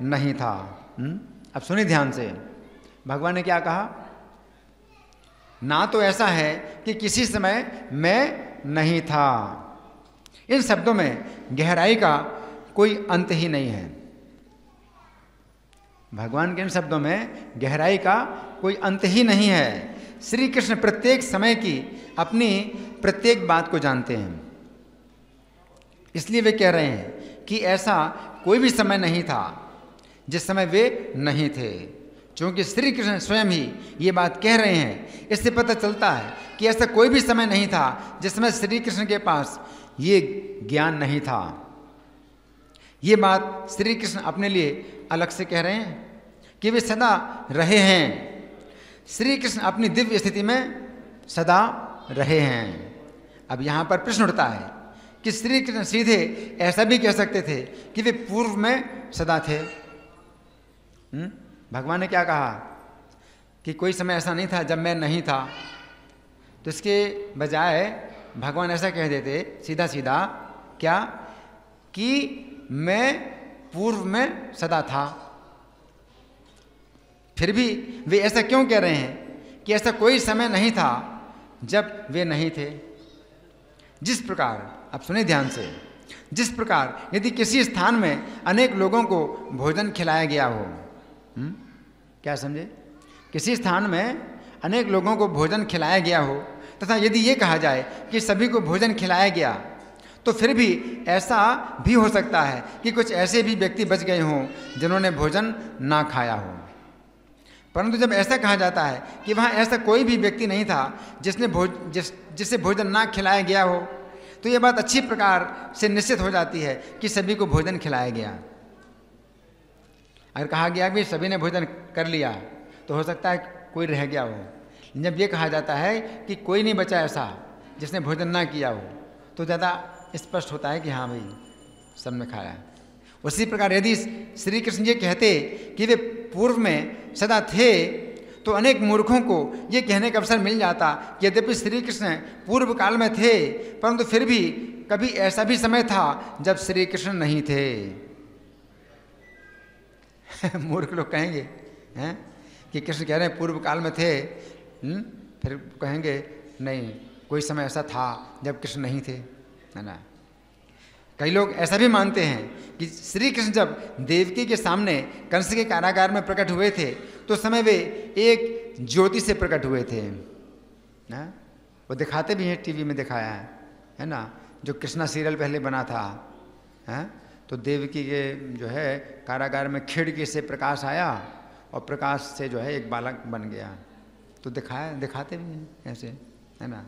Speaker 1: नहीं था। अब सुनिए ध्यान से, भगवान ने क्या कहा? ना तो ऐसा है कि किसी समय मैं नहीं था। इन शब्दों में गहराई का कोई अंत ही नहीं है। भगवान के इन शब्दों में गहराई का कोई अंत ही नहीं है। श्री कृष्ण प्रत्येक समय की अपनी प्रत्येक बात को जानते हैं, इसलिए वे कह रहे हैं कि ऐसा कोई भी समय नहीं था जिस समय वे नहीं थे। क्योंकि श्री कृष्ण स्वयं ही ये बात कह रहे हैं, इससे पता चलता है कि ऐसा कोई भी समय नहीं था जिस समय श्री कृष्ण के पास ये ज्ञान नहीं था। ये बात श्री कृष्ण अपने लिए अलग से कह रहे हैं कि वे सदा रहे हैं। श्री कृष्ण अपनी दिव्य स्थिति में सदा रहे हैं। अब यहाँ पर प्रश्न उठता है कि श्री कृष्ण सीधे ऐसा भी कह सकते थे कि वे पूर्व में सदा थे। भगवान ने क्या कहा कि कोई समय ऐसा नहीं था जब मैं नहीं था, तो इसके बजाय भगवान ऐसा कह देते सीधा सीधा क्या कि मैं पूर्व में सदा था। फिर भी वे ऐसा क्यों कह रहे हैं कि ऐसा कोई समय नहीं था जब वे नहीं थे? जिस प्रकार, अब सुनिए ध्यान से, जिस प्रकार यदि किसी स्थान में अनेक लोगों को भोजन खिलाया गया हो, क्या समझे? किसी स्थान में अनेक लोगों को भोजन खिलाया गया हो तथा यदि ये कहा जाए कि सभी को भोजन खिलाया गया, तो फिर भी ऐसा भी हो सकता है कि कुछ ऐसे भी व्यक्ति बच गए हों जिन्होंने भोजन ना खाया हो। परंतु जब ऐसा कहा जाता है कि वहाँ ऐसा कोई भी व्यक्ति नहीं था जिसे भोजन ना खिलाया गया हो, तो ये बात अच्छी प्रकार से निश्चित हो जाती है कि सभी को भोजन खिलाया गया। अगर कहा गया कि सभी ने भोजन कर लिया तो हो सकता है कोई रह गया हो। जब ये कहा जाता है कि कोई नहीं बचा ऐसा जिसने भोजन ना किया हो, तो ज़्यादा स्पष्ट होता है कि हाँ भाई सबने खाया। उसी प्रकार यदि श्री कृष्ण ये कहते कि वे पूर्व में सदा थे, तो अनेक मूर्खों को ये कहने का अवसर मिल जाता कि यद्यपि श्री कृष्ण पूर्व काल में थे, परंतु फिर भी कभी ऐसा भी समय था जब श्री कृष्ण नहीं थे। मूर्ख लोग कहेंगे हैं कि कृष्ण कह रहे हैं पूर्व काल में थे, फिर कहेंगे नहीं कोई समय ऐसा था जब कृष्ण नहीं थे, है ना। कई लोग ऐसा भी मानते हैं कि श्री कृष्ण जब देवकी के सामने कंस के कारागार में प्रकट हुए थे तो समय वे एक ज्योति से प्रकट हुए थे ना। वो दिखाते भी हैं, टीवी में दिखाया है ना। जो कृष्णा सीरियल पहले बना था, है तो देवकी के जो है कारागार में खिड़की से प्रकाश आया और प्रकाश से जो है एक बालक बन गया, तो दिखाते भी हैं ऐसे, है ना।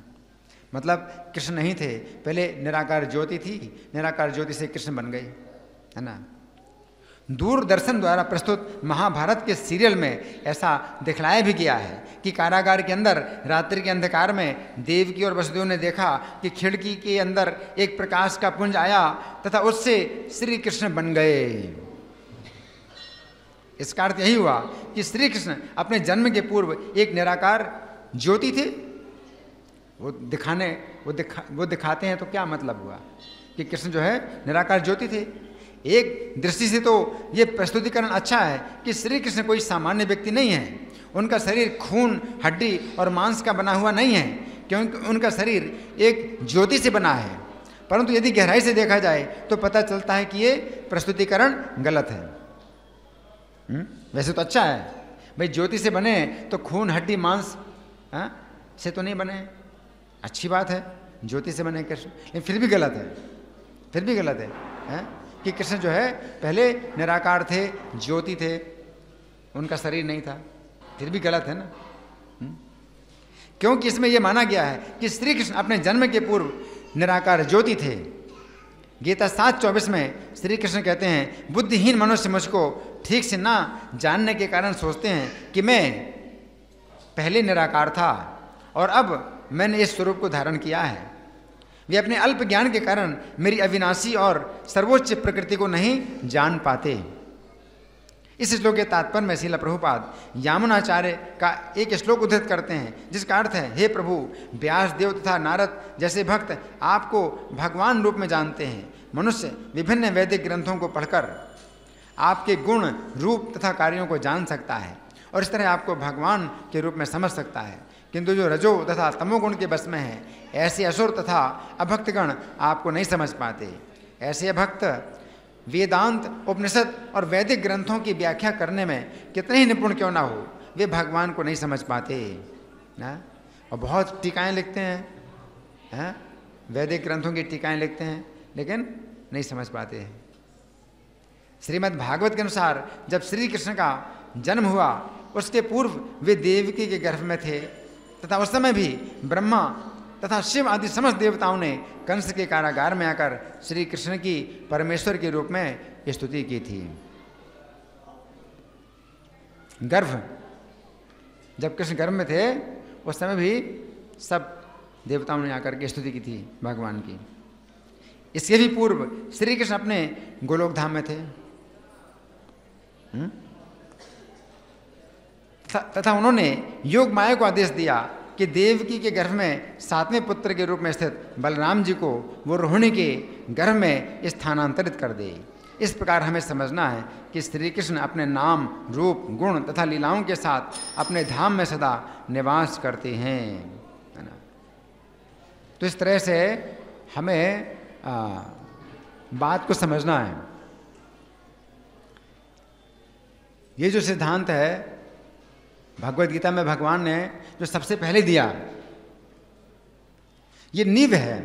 Speaker 1: मतलब कृष्ण नहीं थे, पहले निराकार ज्योति थी, निराकार ज्योति से कृष्ण बन गई, है ना। दूरदर्शन द्वारा प्रस्तुत महाभारत के सीरियल में ऐसा दिखलाया भी गया है कि कारागार के अंदर रात्रि के अंधकार में देवकी और वसुदेव ने देखा कि खिड़की के अंदर एक प्रकाश का पुंज आया तथा उससे श्री कृष्ण बन गए। इसका अर्थ यही हुआ कि श्री कृष्ण अपने जन्म के पूर्व एक निराकार ज्योति थे। वो दिखाते हैं तो क्या मतलब हुआ कि कृष्ण जो है निराकार ज्योति थे। एक दृष्टि से तो ये प्रस्तुतिकरण अच्छा है कि श्री कृष्ण कोई सामान्य व्यक्ति नहीं है। उनका शरीर खून, हड्डी और मांस का बना हुआ नहीं है, क्योंकि उनका शरीर एक ज्योति से बना है। परंतु यदि गहराई से देखा जाए तो पता चलता है कि ये प्रस्तुतिकरण गलत है। वैसे तो अच्छा है भाई, ज्योति से बने तो खून, हड्डी, मांस से तो नहीं बने, अच्छी बात है ज्योति से बने कृष्ण, लेकिन फिर भी गलत है, कि कृष्ण जो है पहले निराकार थे, ज्योति थे, उनका शरीर नहीं था, फिर भी गलत है ना। क्योंकि इसमें यह माना गया है कि श्री कृष्ण अपने जन्म के पूर्व निराकार ज्योति थे। गीता 7:24 में श्री कृष्ण कहते हैं, बुद्धिहीन मनुष्य मुझको ठीक से ना जानने के कारण सोचते हैं कि मैं पहले निराकार था और अब मैंने इस स्वरूप को धारण किया है। वे अपने अल्प ज्ञान के कारण मेरी अविनाशी और सर्वोच्च प्रकृति को नहीं जान पाते। इस श्लोक के तात्पर्य में श्रील प्रभुपाद यामुनाचार्य का एक श्लोक उद्धृत करते हैं, जिसका अर्थ है, हे प्रभु, व्यास देव तथा नारद जैसे भक्त आपको भगवान रूप में जानते हैं, मनुष्य विभिन्न वैदिक ग्रंथों को पढ़कर आपके गुण, रूप तथा कार्यों को जान सकता है और इस तरह आपको भगवान के रूप में समझ सकता है, किंतु जो रजो तथा तमोगुण के बस में है, ऐसे असुर तथा अभक्तगण आपको नहीं समझ पाते। ऐसे अभक्त वेदांत, उपनिषद और वैदिक ग्रंथों की व्याख्या करने में कितने ही निपुण क्यों ना हो, वे भगवान को नहीं समझ पाते ना। और बहुत टीकाएँ लिखते हैं, वैदिक ग्रंथों की टीकाएँ लिखते हैं, लेकिन नहीं समझ पाते हैं। श्रीमद् भागवत के अनुसार जब श्री कृष्ण का जन्म हुआ, उसके पूर्व वे देवकी के गर्भ में थे तथा उस समय भी ब्रह्मा तथा शिव आदि समस्त देवताओं ने कंस के कारागार में आकर श्री कृष्ण की परमेश्वर के रूप में स्तुति की थी। गर्भ, जब कृष्ण गर्भ में थे उस समय भी सब देवताओं ने आकर के स्तुति की थी भगवान की। इसके भी पूर्व श्री कृष्ण अपने गोलोक धाम में थे तथा उन्होंने योग माया को आदेश दिया कि देवकी के गर्भ में 7वें पुत्र के रूप में स्थित बलराम जी को वो रोहिणी के गर्भ में स्थानांतरित कर दे। इस प्रकार हमें समझना है कि श्री कृष्ण अपने नाम, रूप, गुण तथा लीलाओं के साथ अपने धाम में सदा निवास करते हैं, है ना। तो इस तरह से हमें बात को समझना है। ये जो सिद्धांत है भगवद गीता में भगवान ने जो सबसे पहले दिया, ये नींव है।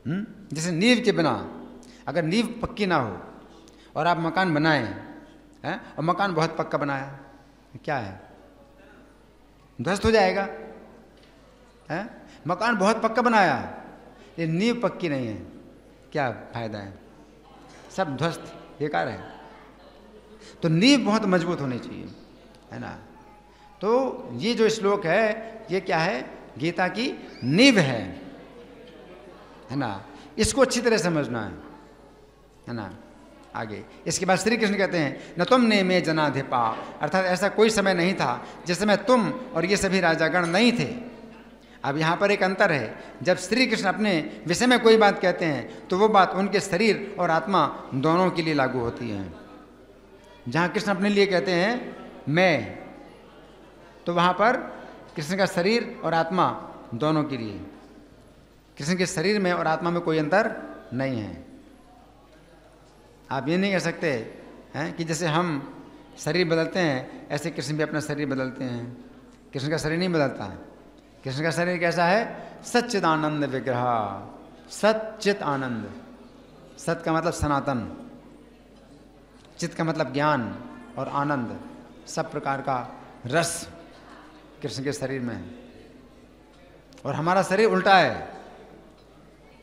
Speaker 1: जैसे नींव के बिना, अगर नींव पक्की ना हो और आप मकान बनाएं हैं, और मकान बहुत पक्का बनाया, क्या है, ध्वस्त हो जाएगा, है। मकान बहुत पक्का बनाया, ये नींव पक्की नहीं है, क्या फायदा है, सब ध्वस्त, बेकार है। तो नींव बहुत मजबूत होनी चाहिए, है ना। तो ये जो श्लोक है, ये क्या है, गीता की नींव है ना। इसको अच्छी तरह समझना है ना। आगे इसके बाद श्री कृष्ण कहते हैं, न तुमने में जनाधिपा, अर्थात ऐसा कोई समय नहीं था जिस समय तुम और ये सभी राजागण नहीं थे। अब यहाँ पर एक अंतर है, जब श्री कृष्ण अपने विषय में कोई बात कहते हैं तो वो बात उनके शरीर और आत्मा दोनों के लिए लागू होती है। जहाँ कृष्ण अपने लिए कहते हैं मैं, तो वहाँ पर कृष्ण का शरीर और आत्मा दोनों के लिए, कृष्ण के शरीर में और आत्मा में कोई अंतर नहीं है। आप ये नहीं कह सकते हैं कि जैसे हम शरीर बदलते हैं ऐसे कृष्ण भी अपना शरीर बदलते हैं। कृष्ण का शरीर नहीं बदलता है। कृष्ण का शरीर कैसा है, सच्चिदानंद विग्रह, सच्चित आनंद। सत का मतलब सनातन, चित का मतलब ज्ञान और आनंद, सब प्रकार का रस कृष्ण के शरीर में है। और हमारा शरीर उल्टा है,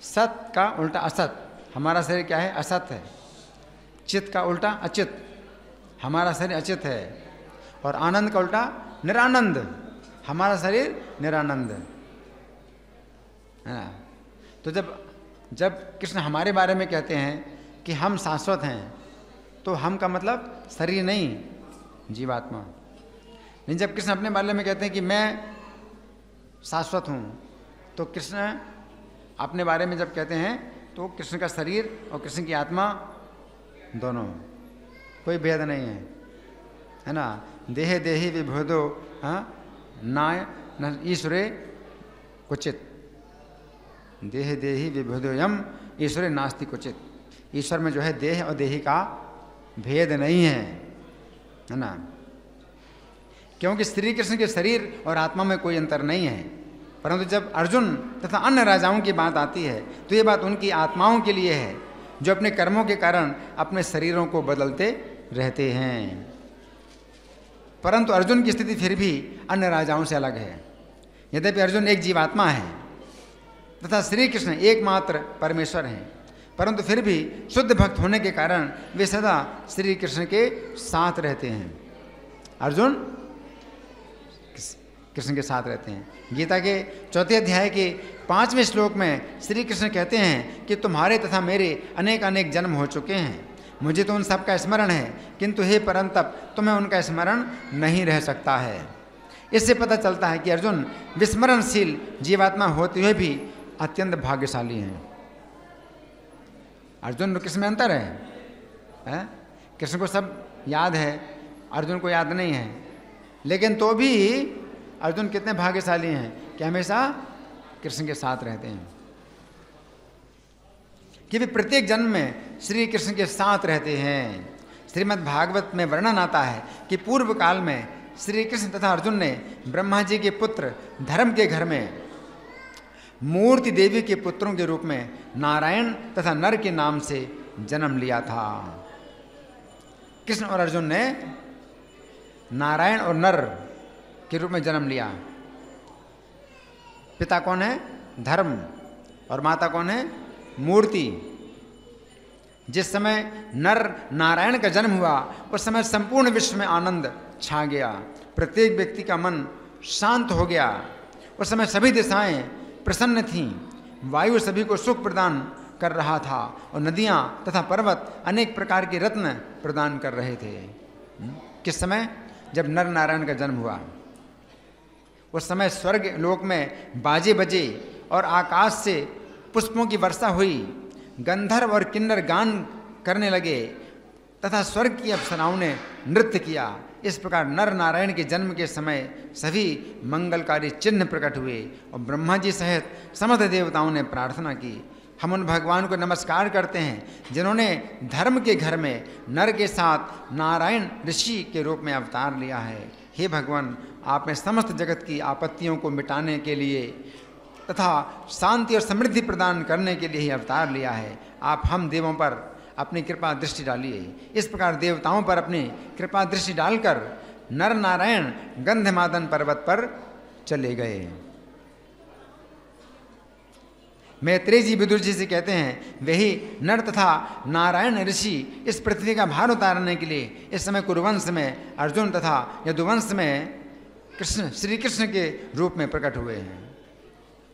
Speaker 1: सत का उल्टा असत, हमारा शरीर क्या है, असत है। चित का उल्टा अचित, हमारा शरीर अचित है। और आनंद का उल्टा निरानंद, हमारा शरीर निरानंद है ना। तो जब कृष्ण हमारे बारे में कहते हैं कि हम शाश्वत हैं, तो हम का मतलब शरीर नहीं, जीवात्मा नहीं। जब कृष्ण अपने बारे में कहते हैं कि मैं शाश्वत हूँ, तो कृष्ण अपने बारे में जब कहते हैं तो कृष्ण का शरीर और कृष्ण की आत्मा दोनों, कोई भेद नहीं है ना। देहे देही विभेदो नाय न ईश्वरे क्वचित, देहे देही विभेदो यम ईश्वरे नास्ति क्वचित। ईश्वर में जो है देह और देही का भेद नहीं है ना। क्योंकि श्री कृष्ण के शरीर और आत्मा में कोई अंतर नहीं है। परंतु जब अर्जुन तथा अन्य राजाओं की बात आती है तो ये बात उनकी आत्माओं के लिए है जो अपने कर्मों के कारण अपने शरीरों को बदलते रहते हैं। परंतु अर्जुन की स्थिति फिर भी अन्य राजाओं से अलग है। यद्यपि अर्जुन एक जीवात्मा है तथा श्री कृष्ण एकमात्र परमेश्वर हैं, परंतु फिर भी शुद्ध भक्त होने के कारण वे सदा श्री कृष्ण के साथ रहते हैं। अर्जुन कृष्ण के साथ रहते हैं। गीता के 4 अध्याय के 5वें श्लोक में श्री कृष्ण कहते हैं कि तुम्हारे तथा मेरे अनेक अनेक जन्म हो चुके हैं, मुझे तो उन सब का स्मरण है, किंतु हे परंतप तुम्हें उनका स्मरण नहीं रह सकता है। इससे पता चलता है कि अर्जुन विस्मरणशील जीवात्मा होते हुए भी अत्यंत भाग्यशाली हैं। अर्जुन और कृष्ण में अंतर है? कृष्ण को सब याद है, अर्जुन को याद नहीं है। लेकिन तो भी अर्जुन कितने भाग्यशाली हैं कि हमेशा कृष्ण के साथ रहते हैं, कि वे प्रत्येक जन्म में श्री कृष्ण के साथ रहते हैं। श्रीमद् भागवत में वर्णन आता है कि पूर्व काल में श्री कृष्ण तथा अर्जुन ने ब्रह्मा जी के पुत्र धर्म के घर में मूर्ति देवी के पुत्रों के रूप में नारायण तथा नर के नाम से जन्म लिया था। कृष्ण और अर्जुन ने नारायण और नर के रूप में जन्म लिया। पिता कौन है? धर्म, और माता कौन है? मूर्ति। जिस समय नर नारायण का जन्म हुआ उस समय संपूर्ण विश्व में आनंद छा गया, प्रत्येक व्यक्ति का मन शांत हो गया। उस समय सभी दिशाएं प्रसन्न थीं, वायु सभी को सुख प्रदान कर रहा था और नदियां तथा पर्वत अनेक प्रकार के रत्न प्रदान कर रहे थे। किस समय? जब नर नारायण का जन्म हुआ। उस समय स्वर्ग लोक में बाजे बजे और आकाश से पुष्पों की वर्षा हुई, गंधर्व और किन्नर गान करने लगे तथा स्वर्ग की अप्सराओं ने नृत्य किया। इस प्रकार नर नारायण के जन्म के समय सभी मंगलकारी चिन्ह प्रकट हुए और ब्रह्मा जी सहित समस्त देवताओं ने प्रार्थना की। हम उन भगवान को नमस्कार करते हैं जिन्होंने धर्म के घर में नर के साथ नारायण ऋषि के रूप में अवतार लिया है। हे भगवान, आपने समस्त जगत की आपत्तियों को मिटाने के लिए तथा शांति और समृद्धि प्रदान करने के लिए ही अवतार लिया है। आप हम देवों पर अपनी कृपा दृष्टि डालिए। इस प्रकार देवताओं पर अपनी कृपा दृष्टि डालकर नर नारायण गंधमादन पर्वत पर चले गए। मैत्रेय जी विदुर जी से कहते हैं, वही नर तथा नारायण ऋषि इस पृथ्वी का भार उतारने के लिए इस समय कुरुवंश में अर्जुन तथा यदुवंश में कृष्ण श्री कृष्ण के रूप में प्रकट हुए हैं।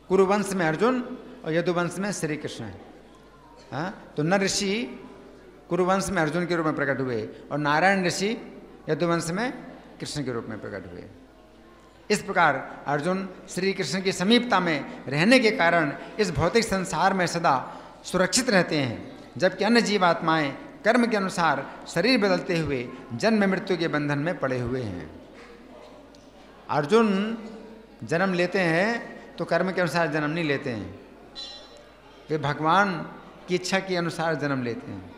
Speaker 1: कुरुवंश में अर्जुन और यदुवंश में श्री कृष्ण है। तो नर ऋषि कुरुवंश में अर्जुन के रूप में प्रकट हुए और नारायण ऋषि यदुवंश में कृष्ण के रूप में प्रकट हुए। इस प्रकार अर्जुन श्री कृष्ण की समीपता में रहने के कारण इस भौतिक संसार में सदा सुरक्षित रहते हैं, जबकि अन्य जीवात्माएं कर्म के अनुसार शरीर बदलते हुए जन्म मृत्यु के बंधन में पड़े हुए हैं। अर्जुन जन्म लेते हैं तो कर्म के अनुसार जन्म नहीं लेते हैं, वे भगवान की इच्छा के अनुसार जन्म लेते हैं,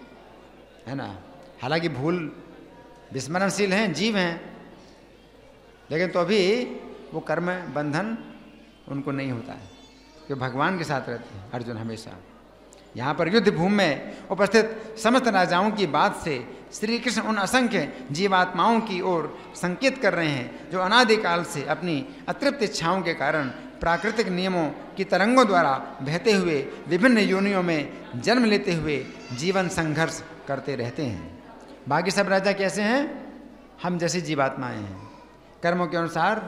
Speaker 1: है ना। हालांकि भूल विस्मरणशील हैं, जीव हैं, लेकिन तो अभी वो कर्म बंधन उनको नहीं होता है, कि भगवान के साथ रहते हैं अर्जुन हमेशा। यहाँ पर युद्ध भूमि में उपस्थित समस्त राजाओं की बात से श्री कृष्ण उन असंख्य जीवात्माओं की ओर संकेत कर रहे हैं जो अनादिकाल से अपनी अतृप्त इच्छाओं के कारण प्राकृतिक नियमों की तरंगों द्वारा बहते हुए विभिन्न योनियों में जन्म लेते हुए जीवन संघर्ष करते रहते हैं। बाकी सब राजा कैसे हैं? हम जैसे जीवात्माएं हैं, कर्मों के अनुसार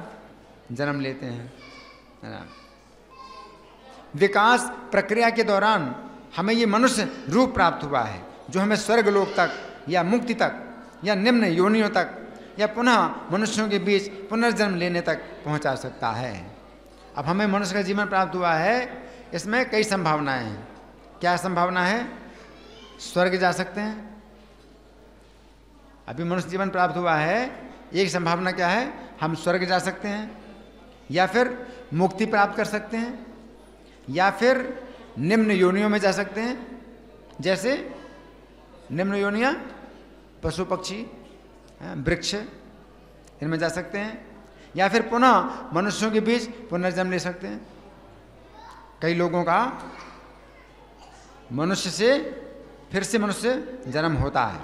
Speaker 1: जन्म लेते हैं, है ना। विकास प्रक्रिया के दौरान हमें ये मनुष्य रूप प्राप्त हुआ है जो हमें स्वर्गलोक तक या मुक्ति तक या निम्न योनियों तक या पुनः मनुष्यों के बीच पुनर्जन्म लेने तक पहुंचा सकता है। अब हमें मनुष्य का जीवन प्राप्त हुआ है, इसमें कई संभावनाएं हैं। क्या संभावना है? स्वर्ग जा सकते हैं। अभी मनुष्य जीवन प्राप्त हुआ है, एक संभावना क्या है? हम स्वर्ग जा सकते हैं, या फिर मुक्ति प्राप्त कर सकते हैं, या फिर निम्न योनियों में जा सकते हैं। जैसे निम्न योनियां पशु पक्षी वृक्ष, इनमें जा सकते हैं, या फिर पुनः मनुष्यों के बीच पुनर्जन्म ले सकते हैं। कई लोगों का मनुष्य से फिर से मनुष्य जन्म होता है,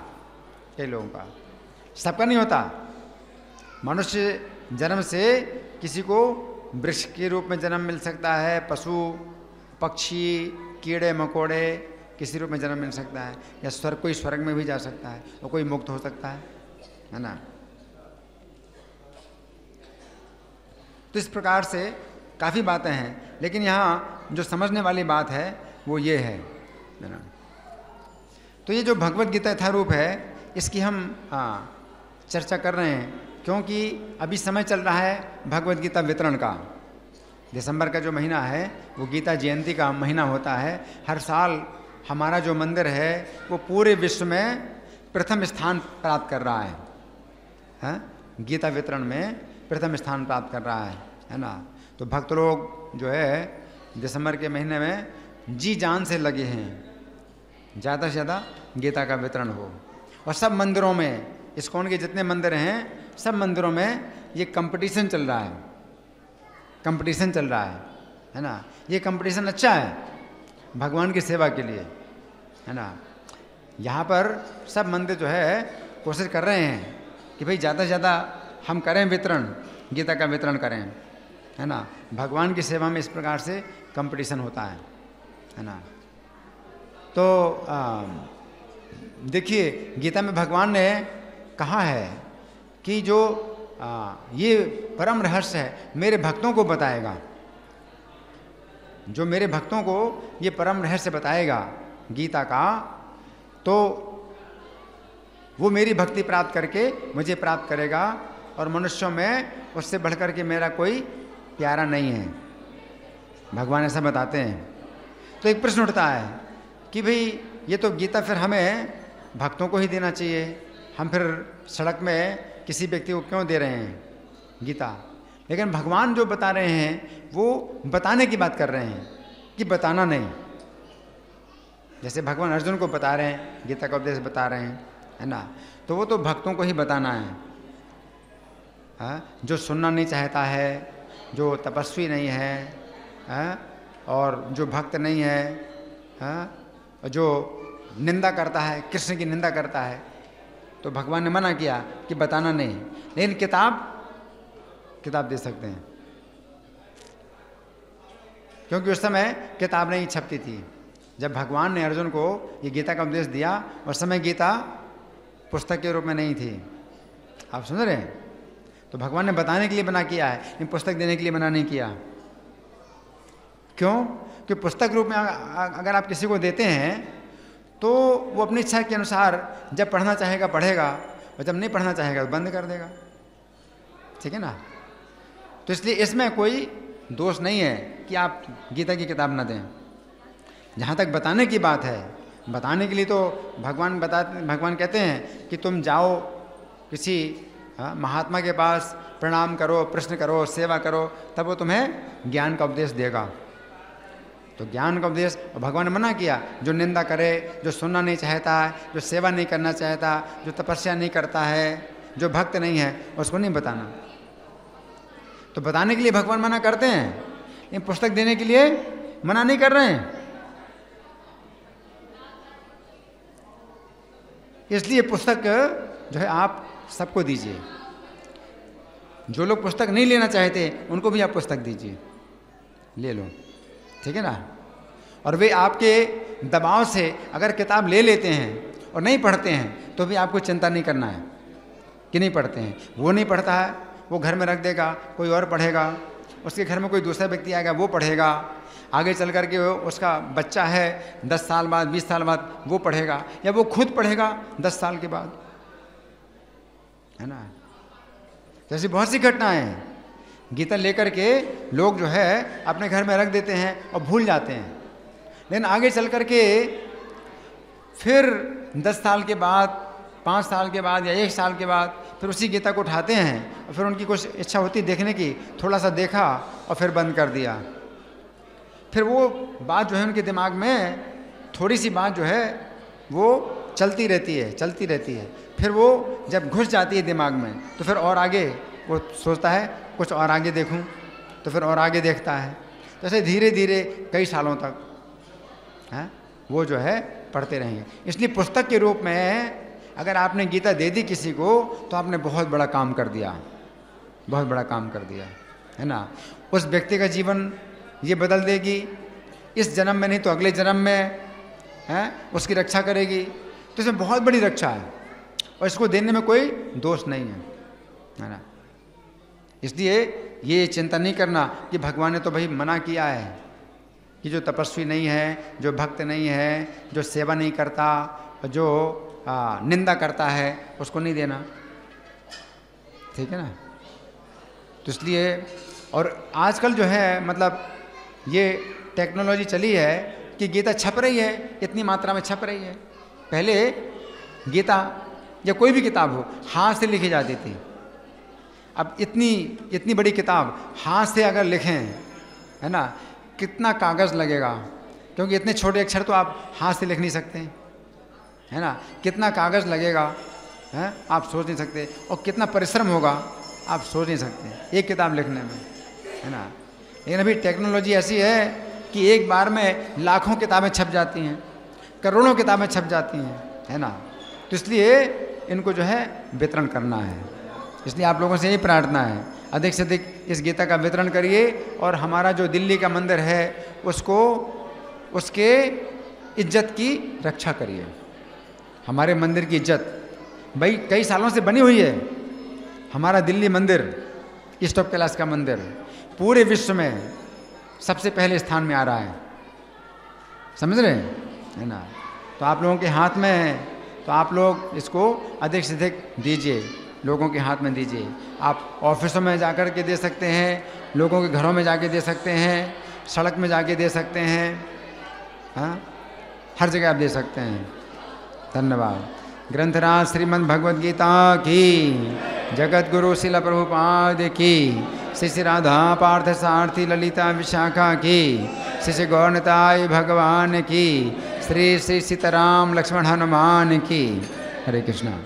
Speaker 1: कई लोगों का, सबका नहीं होता। मनुष्य जन्म से किसी को वृक्ष के रूप में जन्म मिल सकता है, पशु पक्षी कीड़े मकोड़े किसी रूप में जन्म मिल सकता है, या स्वर्ग, कोई स्वर्ग में भी जा सकता है और कोई मुक्त हो सकता है ना। तो इस प्रकार से काफ़ी बातें हैं, लेकिन यहाँ जो समझने वाली बात है वो ये है ना। तो ये जो भगवत गीता यथारूप है इसकी हम चर्चा कर रहे हैं, क्योंकि अभी समय चल रहा है भगवत गीता वितरण का। दिसंबर का जो महीना है वो गीता जयंती का महीना होता है। हर साल हमारा जो मंदिर है वो पूरे विश्व में प्रथम स्थान प्राप्त कर रहा है? गीता वितरण में प्रथम स्थान प्राप्त कर रहा है ना। तो भक्त लोग जो है दिसंबर के महीने में जी जान से लगे हैं ज़्यादा से ज़्यादा गीता का वितरण हो। और सब मंदिरों में, इस्कॉन के जितने मंदिर हैं सब मंदिरों में ये कंपटीशन चल रहा है, कंपटीशन चल रहा है ना। ये कंपटीशन अच्छा है भगवान की सेवा के लिए, है ना। यहाँ पर सब मंदिर जो है कोशिश कर रहे हैं कि भाई ज़्यादा से ज़्यादा हम करें वितरण, गीता का वितरण करें, है ना। भगवान की सेवा में इस प्रकार से कंपटीशन होता है ना। तो देखिए गीता में भगवान ने कहा है कि जो ये परम रहस्य है मेरे भक्तों को बताएगा, जो मेरे भक्तों को ये परम रहस्य बताएगा गीता का, तो वो मेरी भक्ति प्राप्त करके मुझे प्राप्त करेगा और मनुष्यों में उससे बढ़कर के मेरा कोई प्यारा नहीं है, भगवान ऐसा बताते हैं। तो एक प्रश्न उठता है कि भाई ये तो गीता फिर हमें भक्तों को ही देना चाहिए, हम फिर सड़क में किसी व्यक्ति को क्यों दे रहे हैं गीता? लेकिन भगवान जो बता रहे हैं वो बताने की बात कर रहे हैं कि बताना नहीं। जैसे भगवान अर्जुन को बता रहे हैं, गीता का उपदेश बता रहे हैं, है ना। तो वो तो भक्तों को ही बताना है, जो सुनना नहीं चाहता है, जो तपस्वी नहीं है, और जो भक्त नहीं है, जो निंदा करता है, कृष्ण की निंदा करता है, तो भगवान ने मना किया कि बताना नहीं। लेकिन किताब दे सकते हैं, क्योंकि उस समय किताब नहीं छपती थी। जब भगवान ने अर्जुन को ये गीता का उपदेश दिया उस समय गीता पुस्तक के रूप में नहीं थी। आप सुन रहे हैं? तो भगवान ने बताने के लिए मना किया है, लेकिन पुस्तक देने के लिए मना नहीं किया। क्यों? कि पुस्तक रूप में अगर आप किसी को देते हैं तो वो अपनी इच्छा के अनुसार जब पढ़ना चाहेगा पढ़ेगा और जब नहीं पढ़ना चाहेगा तो बंद कर देगा, ठीक है ना। तो इसलिए इसमें कोई दोष नहीं है कि आप गीता की किताब न दें। जहाँ तक बताने की बात है, बताने के लिए तो भगवान कहते हैं कि तुम जाओ किसी महात्मा के पास, प्रणाम करो, प्रश्न करो, सेवा करो, तब वो तुम्हें ज्ञान का उपदेश देगा। तो ज्ञान का उपदेश भगवान ने मना किया, जो निंदा करे, जो सुनना नहीं चाहता है, जो सेवा नहीं करना चाहता, जो तपस्या नहीं करता है, जो भक्त नहीं है, उसको नहीं बताना। तो बताने के लिए भगवान मना करते हैं, लेकिन पुस्तक देने के लिए मना नहीं कर रहे हैं। इसलिए पुस्तक जो है आप सबको दीजिए। जो लोग पुस्तक नहीं लेना चाहते उनको भी आप पुस्तक दीजिए, ले लो, ठीक है ना। और वे आपके दबाव से अगर किताब ले लेते हैं और नहीं पढ़ते हैं तो भी आपको चिंता नहीं करना है कि नहीं पढ़ते हैं। वो नहीं पढ़ता है, वो घर में रख देगा, कोई और पढ़ेगा, उसके घर में कोई दूसरा व्यक्ति आएगा, वो पढ़ेगा, आगे चल कर के उसका बच्चा है 10 साल बाद, 20 साल बाद वो पढ़ेगा, या वो खुद पढ़ेगा 10 साल के बाद, है ना। जैसी बहुत सी घटनाएं हैं। गीता लेकर के लोग जो है अपने घर में रख देते हैं और भूल जाते हैं, लेकिन आगे चल कर के फिर 10 साल के बाद, 5 साल के बाद या 1 साल के बाद फिर उसी गीता को उठाते हैं और फिर उनकी कुछ इच्छा होती देखने की, थोड़ा सा देखा और फिर बंद कर दिया। फिर वो बात जो है उनके दिमाग में, थोड़ी सी बात जो है वो चलती रहती है। फिर वो जब घुस जाती है दिमाग में तो फिर और आगे वो सोचता है कुछ और आगे देखूं, तो फिर और आगे देखता है। तो ऐसे धीरे धीरे कई सालों तक वो जो है पढ़ते रहेंगे। इसलिए पुस्तक के रूप में अगर आपने गीता दे दी किसी को तो आपने बहुत बड़ा काम कर दिया, बहुत बड़ा काम कर दिया, है ना। उस व्यक्ति का जीवन ये बदल देगी, इस जन्म में नहीं तो अगले जन्म में उसकी रक्षा करेगी। तो इसमें बहुत बड़ी रक्षा है और इसको देने में कोई दोष नहीं है ना। इसलिए ये चिंता नहीं करना कि भगवान ने तो भाई मना किया है कि जो तपस्वी नहीं है, जो भक्त नहीं है, जो सेवा नहीं करता, जो निंदा करता है, उसको नहीं देना, ठीक है ना। तो इसलिए, और आजकल जो है मतलब ये टेक्नोलॉजी चली है कि गीता छप रही है, इतनी मात्रा में छप रही है। पहले गीता या कोई भी किताब हो हाथ से लिखी जाती थी। अब इतनी बड़ी किताब हाथ से अगर लिखें, है ना, कितना कागज़ लगेगा, क्योंकि इतने छोटे अक्षर तो आप हाथ से लिख नहीं सकते, है ना। कितना कागज़ लगेगा, है, आप सोच नहीं सकते, और कितना परिश्रम होगा आप सोच नहीं सकते एक किताब लिखने में, है ना। लेकिन अभी टेक्नोलॉजी ऐसी है कि एक बार में लाखों किताबें छप जाती हैं, करोड़ों किताबें छप जाती हैं, है ना। तो इसलिए इनको जो है वितरण करना है। इसलिए आप लोगों से यही प्रार्थना है, अधिक से अधिक इस गीता का वितरण करिए, और हमारा जो दिल्ली का मंदिर है उसको, उसके इज्जत की रक्षा करिए। हमारे मंदिर की इज्जत भाई कई सालों से बनी हुई है। हमारा दिल्ली मंदिर, ईस्ट ऑफ कैलाश का मंदिर, पूरे विश्व में सबसे पहले स्थान में आ रहा है, समझ रहे हैं, है ना। तो आप लोगों के हाथ में है, तो आप लोग इसको अधिक से अधिक दीजिए, लोगों के हाथ में दीजिए। आप ऑफिसों में जाकर के दे सकते हैं, लोगों के घरों में जाके दे सकते हैं, सड़क में जाके दे सकते हैं, हाँ, हर जगह आप दे सकते हैं। धन्यवाद। ग्रंथराज श्रीमद् भगवद गीता की, जगत गुरु शिल प्रभुपाद की, श्री श्री राधा पार्थ सारथी ललिता विशाखा की, श्री श्री गौरताय भगवान की, श्री श्री सीताराम लक्ष्मण हनुमान की। हरे कृष्णा।